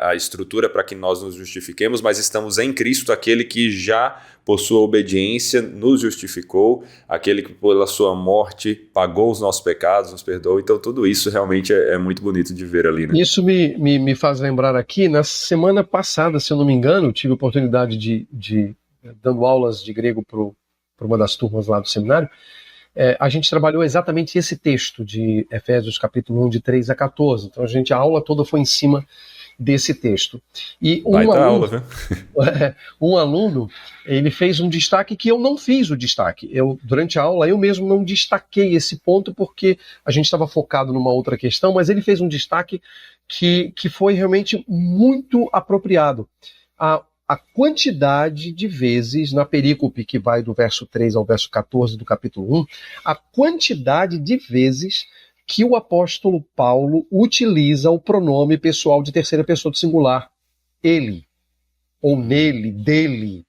a estrutura para que nós nos justifiquemos, mas estamos em Cristo, aquele que já, por sua obediência, nos justificou, aquele que pela sua morte pagou os nossos pecados, nos perdoou. Então tudo isso realmente é muito bonito de ver ali, né? Isso me faz lembrar aqui, na semana passada, se eu não me engano, tive a oportunidade de dando aulas de grego para uma das turmas lá do seminário. A gente trabalhou exatamente esse texto de Efésios capítulo 1, de 3 a 14. Então a aula toda foi em cima desse texto. E um aluno, ele fez um destaque que eu não fiz o destaque. Durante a aula, eu mesmo não destaquei esse ponto porque a gente estava focado numa outra questão, mas ele fez um destaque que foi realmente muito apropriado. A quantidade de vezes, na perícope que vai do verso 3 ao verso 14 do capítulo 1, a quantidade de vezes que o apóstolo Paulo utiliza o pronome pessoal de terceira pessoa do singular. Ele, ou nele, dele,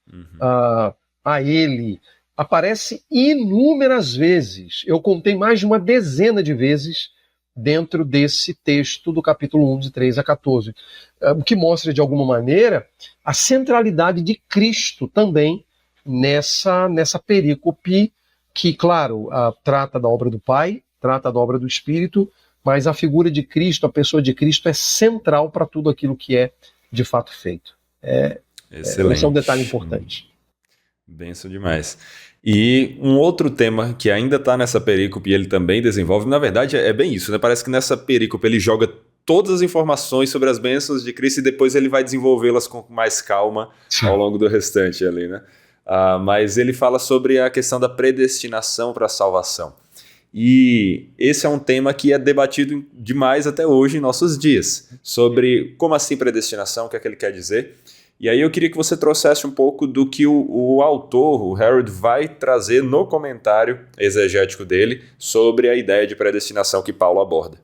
a ele. Aparece inúmeras vezes. Eu contei mais de uma dezena de vezes dentro desse texto do capítulo 1, de 3 a 14. O que mostra, de alguma maneira, a centralidade de Cristo também nessa perícope que, claro, trata da obra do Pai, trata da obra do Espírito, mas a figura de Cristo, a pessoa de Cristo é central para tudo aquilo que é de fato feito. Esse é um detalhe importante. Benção demais. E um outro tema que ainda está nessa perícope e ele também desenvolve, na verdade é bem isso, né? Parece que nessa perícope ele joga todas as informações sobre as bênçãos de Cristo e depois ele vai desenvolvê-las com mais calma ao longo do restante ali, né? Mas ele fala sobre a questão da predestinação para a salvação. E esse é um tema que é debatido demais até hoje em nossos dias, sobre como assim predestinação, o que é que ele quer dizer. E aí eu queria que você trouxesse um pouco do que o autor, o Harold, vai trazer no comentário exegético dele sobre a ideia de predestinação que Paulo aborda.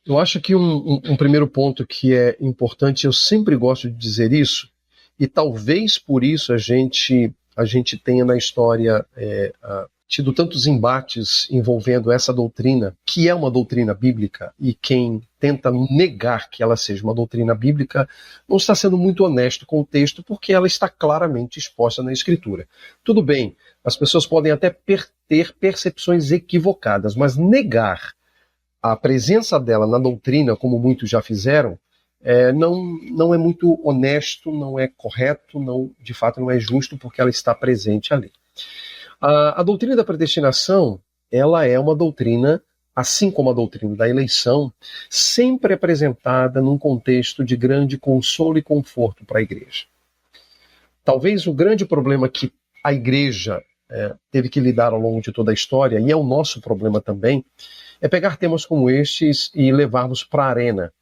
Eu acho que um primeiro ponto que é importante, eu sempre gosto de dizer isso, e talvez por isso a gente tenha na história tido tantos embates envolvendo essa doutrina, que é uma doutrina bíblica, e quem tenta negar que ela seja uma doutrina bíblica não está sendo muito honesto com o texto, porque ela está claramente exposta na Escritura. Tudo bem, as pessoas podem até ter percepções equivocadas, mas negar a presença dela na doutrina, como muitos já fizeram, não é muito honesto, não é correto, de fato não é justo, porque ela está presente ali. A doutrina da predestinação, ela é uma doutrina, assim como a doutrina da eleição, sempre apresentada num contexto de grande consolo e conforto para a igreja. Talvez o grande problema que a igreja teve que lidar ao longo de toda a história, e é o nosso problema também, é pegar temas como estes e levarmos para a arena.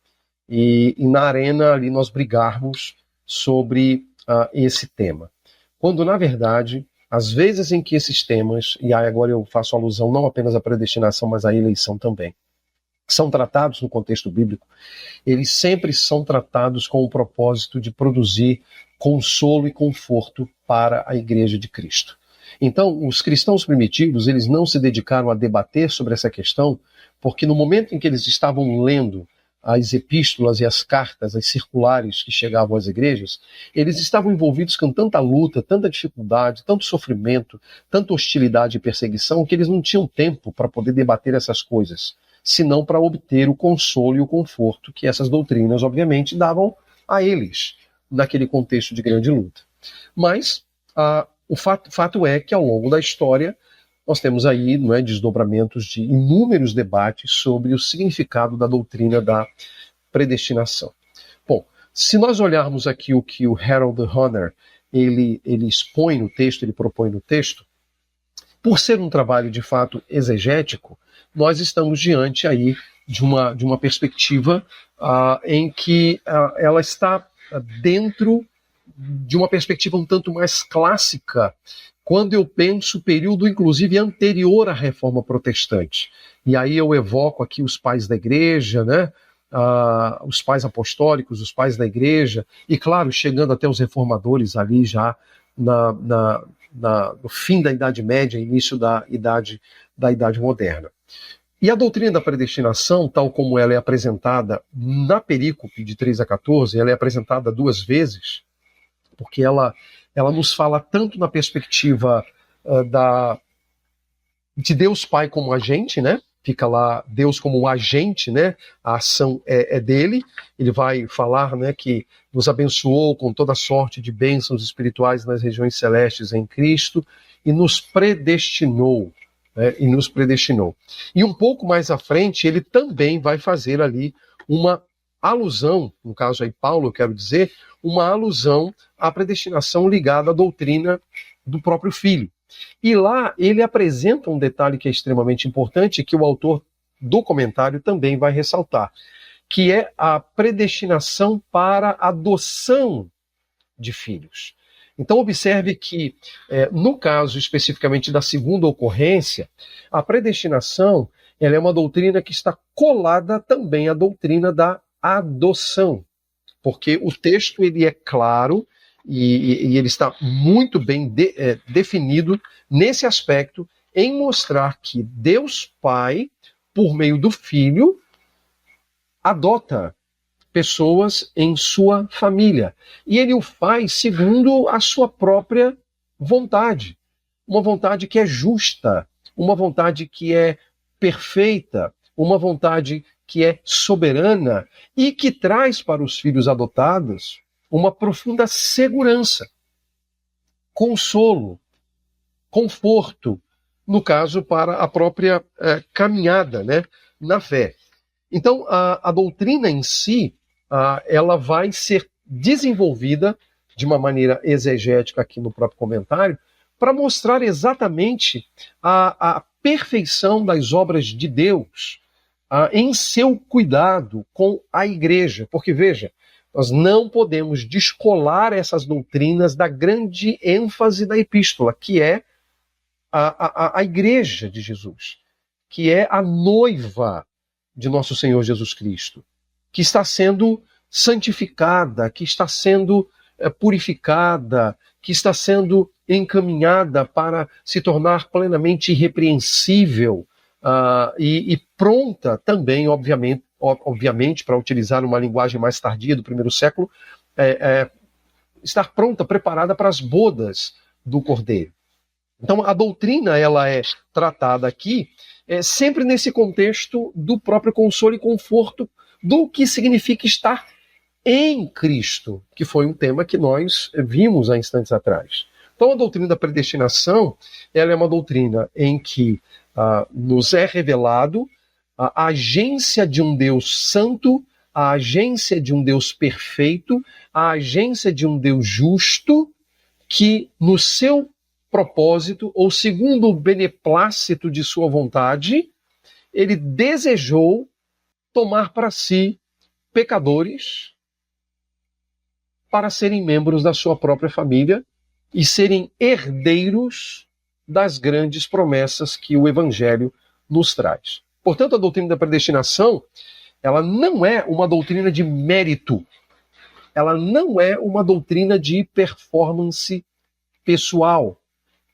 E na arena ali nós brigarmos sobre esse tema. Quando, na verdade, às vezes em que esses temas, e aí agora eu faço alusão não apenas à predestinação, mas à eleição também, são tratados no contexto bíblico, eles sempre são tratados com o propósito de produzir consolo e conforto para a Igreja de Cristo. Então, os cristãos primitivos, eles não se dedicaram a debater sobre essa questão, porque no momento em que eles estavam lendo as epístolas e as cartas, as circulares que chegavam às igrejas, eles estavam envolvidos com tanta luta, tanta dificuldade, tanto sofrimento, tanta hostilidade e perseguição, que eles não tinham tempo para poder debater essas coisas, senão para obter o consolo e o conforto que essas doutrinas, obviamente, davam a eles, naquele contexto de grande luta. Mas o fato é que, ao longo da história, nós temos aí desdobramentos de inúmeros debates sobre o significado da doutrina da predestinação. Bom, se nós olharmos aqui o que o Harold Honor ele expõe no texto, ele propõe no texto, por ser um trabalho de fato exegético, nós estamos diante aí de uma perspectiva em que ela está dentro de uma perspectiva um tanto mais clássica, quando eu penso o período, inclusive, anterior à Reforma Protestante. E aí eu evoco aqui os pais da Igreja, né? Os pais apostólicos, os pais da Igreja, e, claro, chegando até os reformadores ali já no fim da Idade Média, início da Idade Moderna. E a doutrina da predestinação, tal como ela é apresentada na perícope de 3 a 14, ela é apresentada 2 vezes, porque ela nos fala tanto na perspectiva de Deus Pai como agente, né? Fica lá Deus como um agente, né? A ação é dele. Ele vai falar, né, que nos abençoou com toda sorte de bênçãos espirituais nas regiões celestes em Cristo e nos predestinou. E um pouco mais à frente, ele também vai fazer ali uma alusão, no caso aí Paulo, eu quero dizer, uma alusão à predestinação ligada à doutrina do próprio Filho. E lá ele apresenta um detalhe que é extremamente importante, que o autor do comentário também vai ressaltar, que é a predestinação para adoção de filhos. Então observe que, no caso especificamente da segunda ocorrência, a predestinação ela é uma doutrina que está colada também à doutrina da adoção, porque o texto ele é claro e ele está muito bem definido nesse aspecto, em mostrar que Deus Pai, por meio do Filho, adota pessoas em sua família. E ele o faz segundo a sua própria vontade. Uma vontade que é justa, uma vontade que é perfeita, uma vontade que é soberana e que traz para os filhos adotados uma profunda segurança, consolo, conforto, no caso, para a própria caminhada, né, na fé. Então, a doutrina em si, ela vai ser desenvolvida de uma maneira exegética aqui no próprio comentário, para mostrar exatamente a perfeição das obras de Deus em seu cuidado com a igreja. Porque, veja, nós não podemos descolar essas doutrinas da grande ênfase da epístola, que é a igreja de Jesus, que é a noiva de nosso Senhor Jesus Cristo, que está sendo santificada, que está sendo purificada, que está sendo encaminhada para se tornar plenamente irrepreensível e pronta também, obviamente, para utilizar uma linguagem mais tardia do primeiro século, estar pronta, preparada para as bodas do Cordeiro. Então, a doutrina ela é tratada aqui sempre nesse contexto do próprio consolo e conforto do que significa estar em Cristo, que foi um tema que nós vimos há instantes atrás. Então, a doutrina da predestinação ela é uma doutrina em que nos é revelado a agência de um Deus santo, a agência de um Deus perfeito, a agência de um Deus justo, que no seu propósito, ou segundo o beneplácito de sua vontade, ele desejou tomar para si pecadores para serem membros da sua própria família e serem herdeiros das grandes promessas que o Evangelho nos traz. Portanto, a doutrina da predestinação, ela não é uma doutrina de mérito, ela não é uma doutrina de performance pessoal,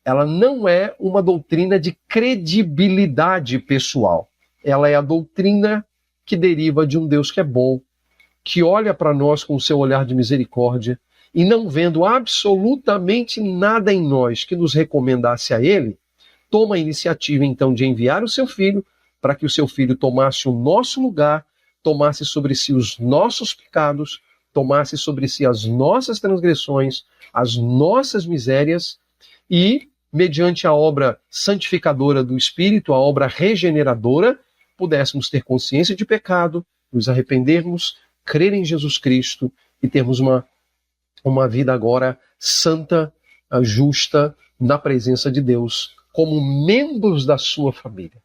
ela não é uma doutrina de credibilidade pessoal. Ela é a doutrina que deriva de um Deus que é bom, que olha para nós com o seu olhar de misericórdia e não vendo absolutamente nada em nós que nos recomendasse a Ele, toma a iniciativa então de enviar o seu Filho para que o seu Filho tomasse o nosso lugar, tomasse sobre si os nossos pecados, tomasse sobre si as nossas transgressões, as nossas misérias e, mediante a obra santificadora do Espírito, a obra regeneradora, pudéssemos ter consciência de pecado, nos arrependermos, crer em Jesus Cristo e termos uma vida agora santa, justa, na presença de Deus, como membros da sua família.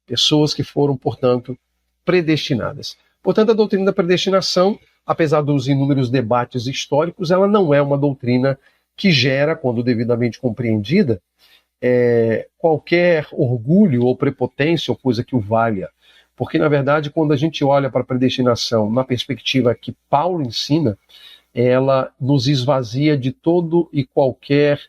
Pessoas que foram, portanto, predestinadas. Portanto, a doutrina da predestinação, apesar dos inúmeros debates históricos, ela não é uma doutrina que gera, quando devidamente compreendida, qualquer orgulho ou prepotência ou coisa que o valha. Porque, na verdade, quando a gente olha para a predestinação na perspectiva que Paulo ensina, ela nos esvazia de toda e qualquer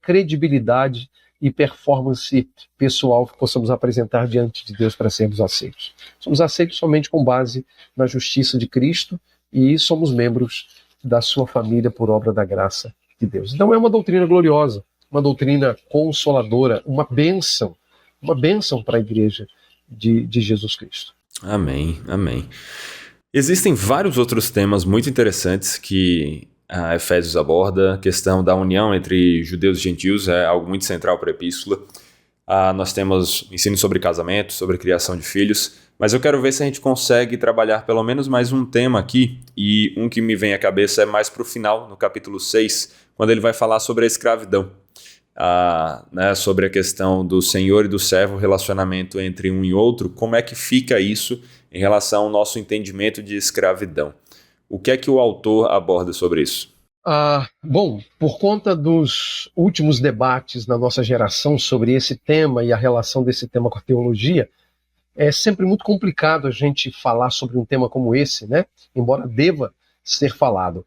credibilidade e performance pessoal que possamos apresentar diante de Deus para sermos aceitos. Somos aceitos somente com base na justiça de Cristo e somos membros da sua família por obra da graça de Deus. Então é uma doutrina gloriosa, uma doutrina consoladora, uma bênção para a igreja de Jesus Cristo. Amém, amém. Existem vários outros temas muito interessantes que a Efésios aborda. A questão da união entre judeus e gentios é algo muito central para a epístola. Nós temos ensino sobre casamento, sobre criação de filhos, mas eu quero ver se a gente consegue trabalhar pelo menos mais um tema aqui, e um que me vem à cabeça é mais para o final, no capítulo 6, quando ele vai falar sobre a escravidão. Sobre a questão do senhor e do servo, o relacionamento entre um e outro, como é que fica isso em relação ao nosso entendimento de escravidão? O que é que o autor aborda sobre isso? Bom, por conta dos últimos debates na nossa geração sobre esse tema e a relação desse tema com a teologia, é sempre muito complicado a gente falar sobre um tema como esse, né? Embora deva ser falado.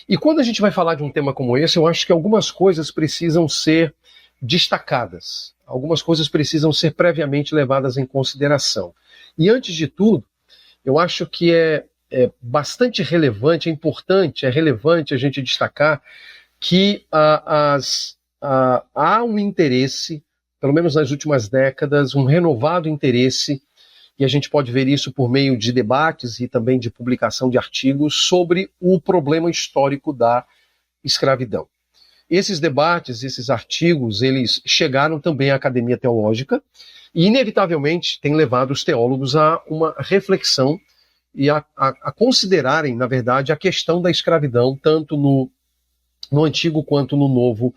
E quando a gente vai falar de um tema como esse, eu acho que algumas coisas precisam ser destacadas. Algumas coisas precisam ser previamente levadas em consideração. E antes de tudo, eu acho que é bastante relevante, é relevante a gente destacar que há um interesse, pelo menos nas últimas décadas, um renovado interesse, e a gente pode ver isso por meio de debates e também de publicação de artigos sobre o problema histórico da escravidão. Esses debates, esses artigos, eles chegaram também à academia teológica e, inevitavelmente, têm levado os teólogos a uma reflexão e a considerarem, na verdade, a questão da escravidão, tanto no Antigo quanto no Novo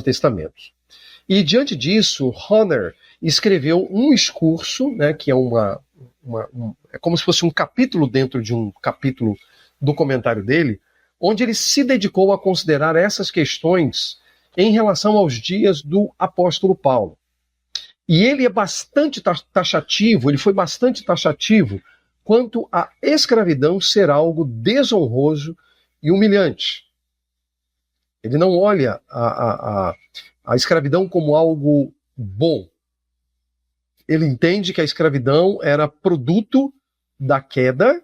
Testamento. E, diante disso, Honor escreveu um discurso, né, que é é como se fosse um capítulo dentro de um capítulo do comentário dele, onde ele se dedicou a considerar essas questões em relação aos dias do apóstolo Paulo. E ele é bastante taxativo, ele foi bastante taxativo quanto à escravidão ser algo desonroso e humilhante. Ele não olha a escravidão como algo bom. Ele entende que a escravidão era produto da queda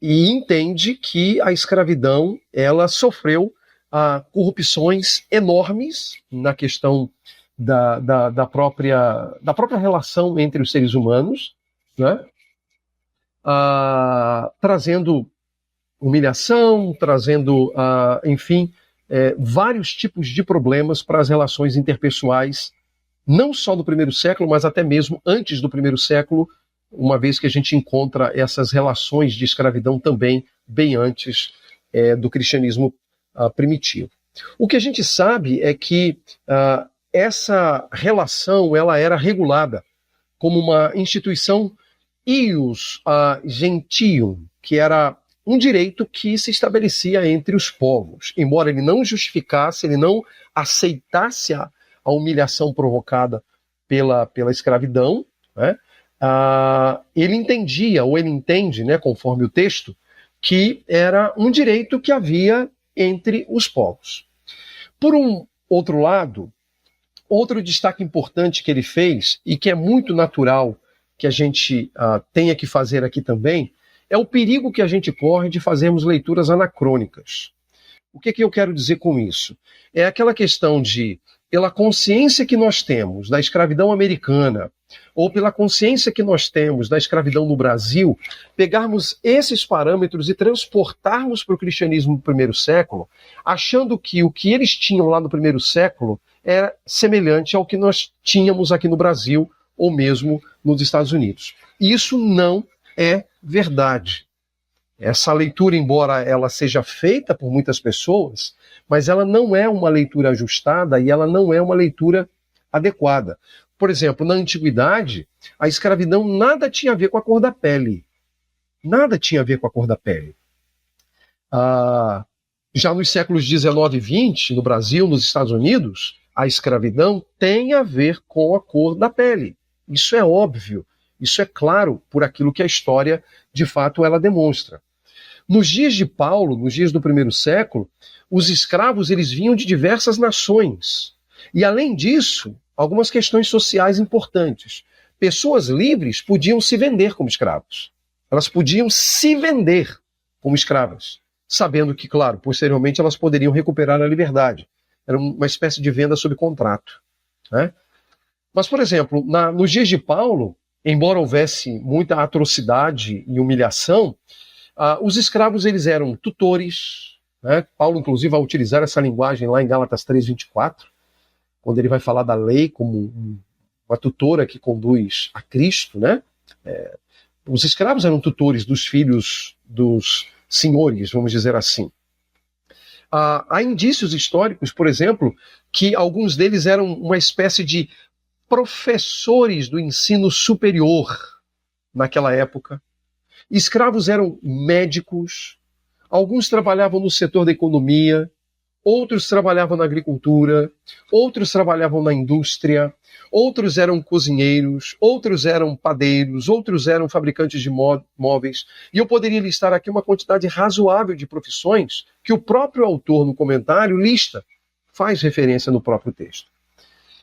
e entende que a escravidão ela sofreu corrupções enormes na questão da própria relação entre os seres humanos, né? Trazendo humilhação, trazendo, enfim, vários tipos de problemas para as relações interpessoais, não só do primeiro século, mas até mesmo antes do primeiro século, uma vez que a gente encontra essas relações de escravidão também bem antes do cristianismo primitivo. O que a gente sabe é que essa relação ela era regulada como uma instituição ius gentium, que era um direito que se estabelecia entre os povos. Embora ele não justificasse, ele não aceitasse a humilhação provocada pela escravidão, né? Ele entendia, ou ele entende, né, conforme o texto, que era um direito que havia entre os povos. Por um outro lado, outro destaque importante que ele fez, e que é muito natural que a gente tenha que fazer aqui também, é o perigo que a gente corre de fazermos leituras anacrônicas. O que eu quero dizer com isso? É aquela questão de, pela consciência que nós temos da escravidão americana, ou pela consciência que nós temos da escravidão no Brasil, pegarmos esses parâmetros e transportarmos para o cristianismo do primeiro século, achando que o que eles tinham lá no primeiro século era semelhante ao que nós tínhamos aqui no Brasil, ou mesmo nos Estados Unidos. Isso não é verdade. Essa leitura, embora ela seja feita por muitas pessoas, mas ela não é uma leitura ajustada e ela não é uma leitura adequada. Por exemplo, na antiguidade, a escravidão nada tinha a ver com a cor da pele. Nada tinha a ver com a cor da pele. Já nos séculos 19 e 20, no Brasil, nos Estados Unidos, a escravidão tem a ver com a cor da pele. Isso é óbvio, isso é claro por aquilo que a história, de fato, ela demonstra. Nos dias de Paulo, nos dias do primeiro século, os escravos eles vinham de diversas nações. E, além disso, algumas questões sociais importantes. Pessoas livres podiam se vender como escravos. Elas podiam se vender como escravas, sabendo que, claro, posteriormente elas poderiam recuperar a liberdade. Era uma espécie de venda sob contrato, né? Mas, por exemplo, nos dias de Paulo, embora houvesse muita atrocidade e humilhação, os escravos eles eram tutores, né? Paulo, inclusive, vai utilizar essa linguagem lá em Gálatas 3:24, quando ele vai falar da lei como uma tutora que conduz a Cristo, né? Os escravos eram tutores dos filhos dos senhores, vamos dizer assim. Há indícios históricos, por exemplo, que alguns deles eram uma espécie de professores do ensino superior naquela época. Escravos eram médicos, alguns trabalhavam no setor da economia, outros trabalhavam na agricultura, outros trabalhavam na indústria, outros eram cozinheiros, outros eram padeiros, outros eram fabricantes de móveis. E eu poderia listar aqui uma quantidade razoável de profissões que o próprio autor, no comentário, lista, faz referência no próprio texto.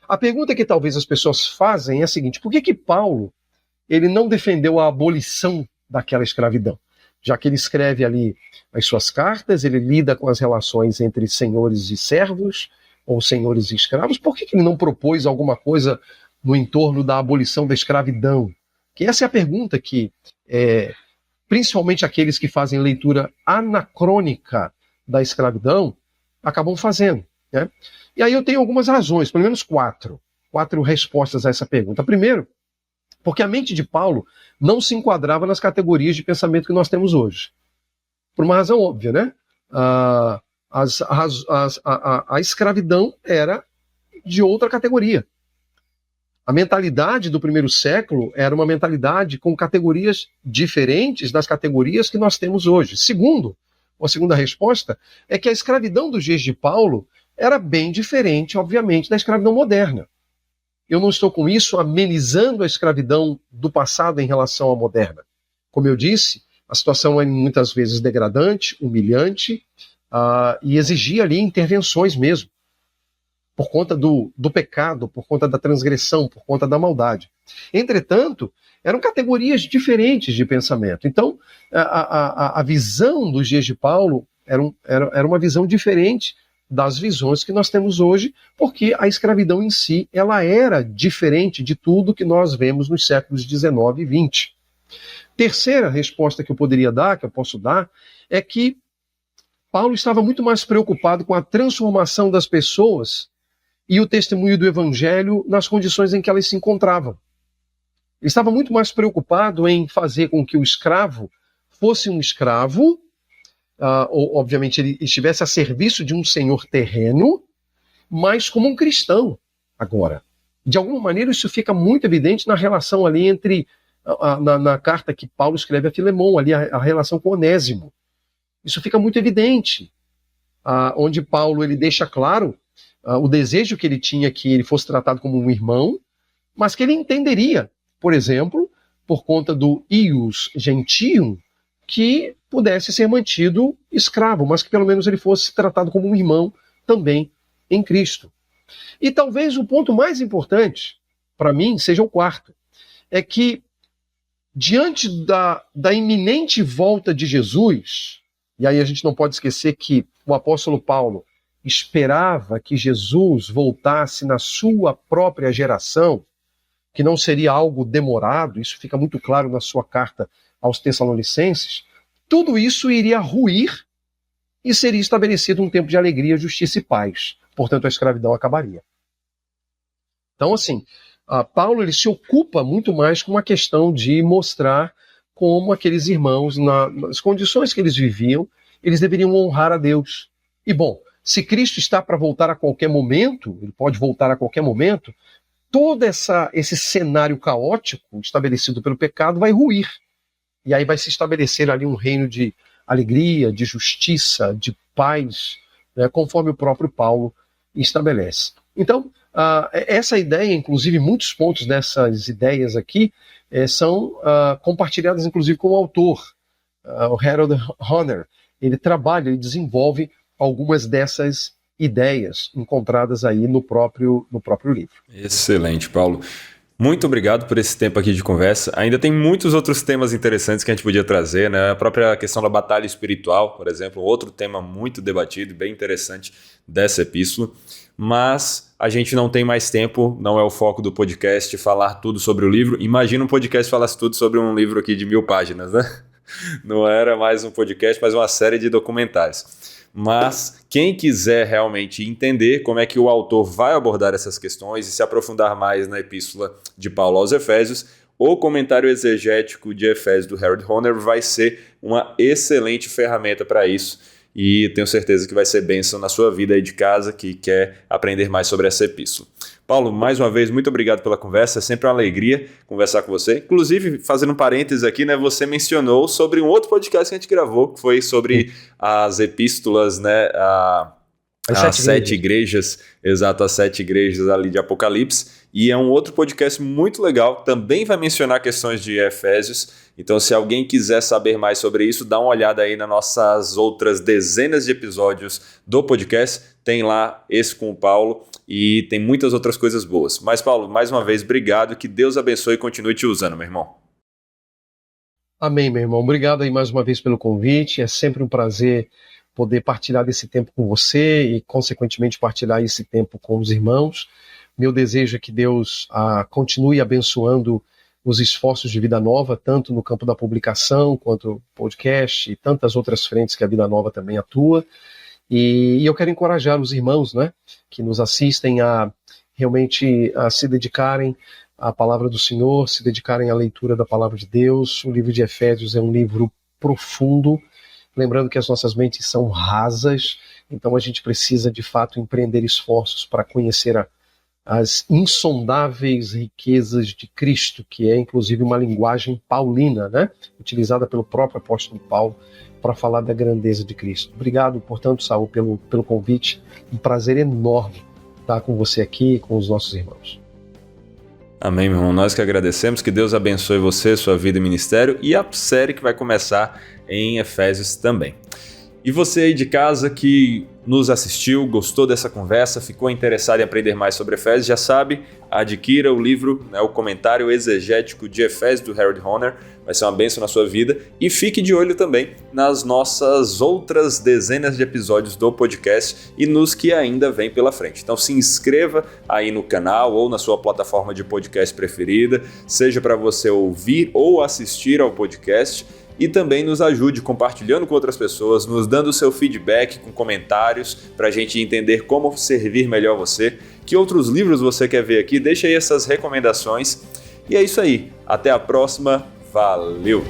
A pergunta que talvez as pessoas fazem é a seguinte: por que Paulo ele não defendeu a abolição daquela escravidão? Já que ele escreve ali as suas cartas, ele lida com as relações entre senhores e servos, ou senhores e escravos, por que ele não propôs alguma coisa no entorno da abolição da escravidão? Que essa é a pergunta que, principalmente aqueles que fazem leitura anacrônica da escravidão, acabam fazendo, né? E aí eu tenho algumas razões, pelo menos quatro respostas a essa pergunta. Primeiro, porque a mente de Paulo não se enquadrava nas categorias de pensamento que nós temos hoje. Por uma razão óbvia, né? A escravidão era de outra categoria. A mentalidade do primeiro século era uma mentalidade com categorias diferentes das categorias que nós temos hoje. A segunda resposta é que a escravidão dos dias de Paulo era bem diferente, obviamente, da escravidão moderna. Eu não estou com isso amenizando a escravidão do passado em relação à moderna. Como eu disse, a situação é muitas vezes degradante, humilhante, e exigia ali intervenções mesmo, por conta do pecado, por conta da transgressão, por conta da maldade. Entretanto, eram categorias diferentes de pensamento. Então, a visão dos dias de Paulo era uma visão diferente das visões que nós temos hoje, porque a escravidão em si ela era diferente de tudo que nós vemos nos séculos 19 e 20. Terceira resposta que eu posso dar, é que Paulo estava muito mais preocupado com a transformação das pessoas e o testemunho do evangelho nas condições em que elas se encontravam. Ele estava muito mais preocupado em fazer com que o escravo fosse um escravo, ou, obviamente, ele estivesse a serviço de um senhor terreno, mas como um cristão agora. De alguma maneira, isso fica muito evidente na relação ali entre, na carta que Paulo escreve a Filemão, ali a relação com Onésimo. Isso fica muito evidente, onde Paulo ele deixa claro o desejo que ele tinha que ele fosse tratado como um irmão, mas que ele entenderia, por exemplo, por conta do ius gentium, que pudesse ser mantido escravo, mas que pelo menos ele fosse tratado como um irmão também em Cristo. E talvez o ponto mais importante, para mim, seja o quarto, é que diante da iminente volta de Jesus, e aí a gente não pode esquecer que o apóstolo Paulo esperava que Jesus voltasse na sua própria geração, que não seria algo demorado, isso fica muito claro na sua carta aos Tessalonicenses, tudo isso iria ruir e seria estabelecido um tempo de alegria, justiça e paz. Portanto, a escravidão acabaria. Então, assim, Paulo ele se ocupa muito mais com a questão de mostrar como aqueles irmãos, nas condições que eles viviam, eles deveriam honrar a Deus. E, bom, se Cristo está para voltar a qualquer momento, ele pode voltar a qualquer momento, todo esse cenário caótico estabelecido pelo pecado vai ruir. E aí vai se estabelecer ali um reino de alegria, de justiça, de paz, né, conforme o próprio Paulo estabelece. Então, essa ideia, inclusive, muitos pontos dessas ideias aqui são compartilhados, inclusive, com o autor, o Harold Hoehner. Ele trabalha, ele desenvolve algumas dessas ideias encontradas aí no próprio livro. Excelente, Paulo. Muito obrigado por esse tempo aqui de conversa. Ainda tem muitos outros temas interessantes que a gente podia trazer, né? A própria questão da batalha espiritual, por exemplo, outro tema muito debatido e bem interessante dessa epístola. Mas a gente não tem mais tempo, não é o foco do podcast falar tudo sobre o livro. Imagina um podcast falasse tudo sobre um livro aqui de 1000 páginas, né? Não era mais um podcast, mas uma série de documentários. Mas quem quiser realmente entender como é que o autor vai abordar essas questões e se aprofundar mais na epístola de Paulo aos Efésios, o comentário exegético de Efésios do Harold Hoehner vai ser uma excelente ferramenta para isso. E tenho certeza que vai ser bênção na sua vida aí de casa que quer aprender mais sobre essa epístola. Paulo, mais uma vez, muito obrigado pela conversa, é sempre uma alegria conversar com você. Inclusive, fazendo um parênteses aqui, né, você mencionou sobre um outro podcast que a gente gravou, que foi sobre as epístolas, né, as 7 igrejas, exato, as 7 igrejas ali de Apocalipse, e é um outro podcast muito legal, também vai mencionar questões de Efésios, então se alguém quiser saber mais sobre isso, dá uma olhada aí nas nossas outras dezenas de episódios do podcast, tem lá esse com o Paulo, e tem muitas outras coisas boas. Mas Paulo, mais uma vez, obrigado, que Deus abençoe e continue te usando, meu irmão. Amém, meu irmão, obrigado aí mais uma vez pelo convite, é sempre um prazer poder partilhar desse tempo com você e, consequentemente, partilhar esse tempo com os irmãos. Meu desejo é que Deus continue abençoando os esforços de Vida Nova, tanto no campo da publicação, quanto podcast e tantas outras frentes que a Vida Nova também atua. E eu quero encorajar os irmãos, né, que nos assistem a realmente se dedicarem à palavra do Senhor, se dedicarem à leitura da palavra de Deus. O livro de Efésios é um livro profundo, lembrando que as nossas mentes são rasas, então a gente precisa de fato empreender esforços para conhecer as insondáveis riquezas de Cristo, que é inclusive uma linguagem paulina, né? Utilizada pelo próprio apóstolo Paulo para falar da grandeza de Cristo. Obrigado, portanto, Saul, pelo convite. Um prazer enorme estar com você aqui e com os nossos irmãos. Amém, meu irmão. Nós que agradecemos, que Deus abençoe você, sua vida e ministério, e a série que vai começar em Efésios também. E você aí de casa que nos assistiu, gostou dessa conversa, ficou interessado em aprender mais sobre Efésios, já sabe, adquira o livro, né, o comentário exegético de Efésios do Harold Hoehner, vai ser uma bênção na sua vida, e fique de olho também nas nossas outras dezenas de episódios do podcast e nos que ainda vem pela frente. Então se inscreva aí no canal ou na sua plataforma de podcast preferida, seja para você ouvir ou assistir ao podcast, e também nos ajude compartilhando com outras pessoas, nos dando o seu feedback com comentários para a gente entender como servir melhor você. Que outros livros você quer ver aqui? Deixa aí essas recomendações. E é isso aí. Até a próxima. Valeu!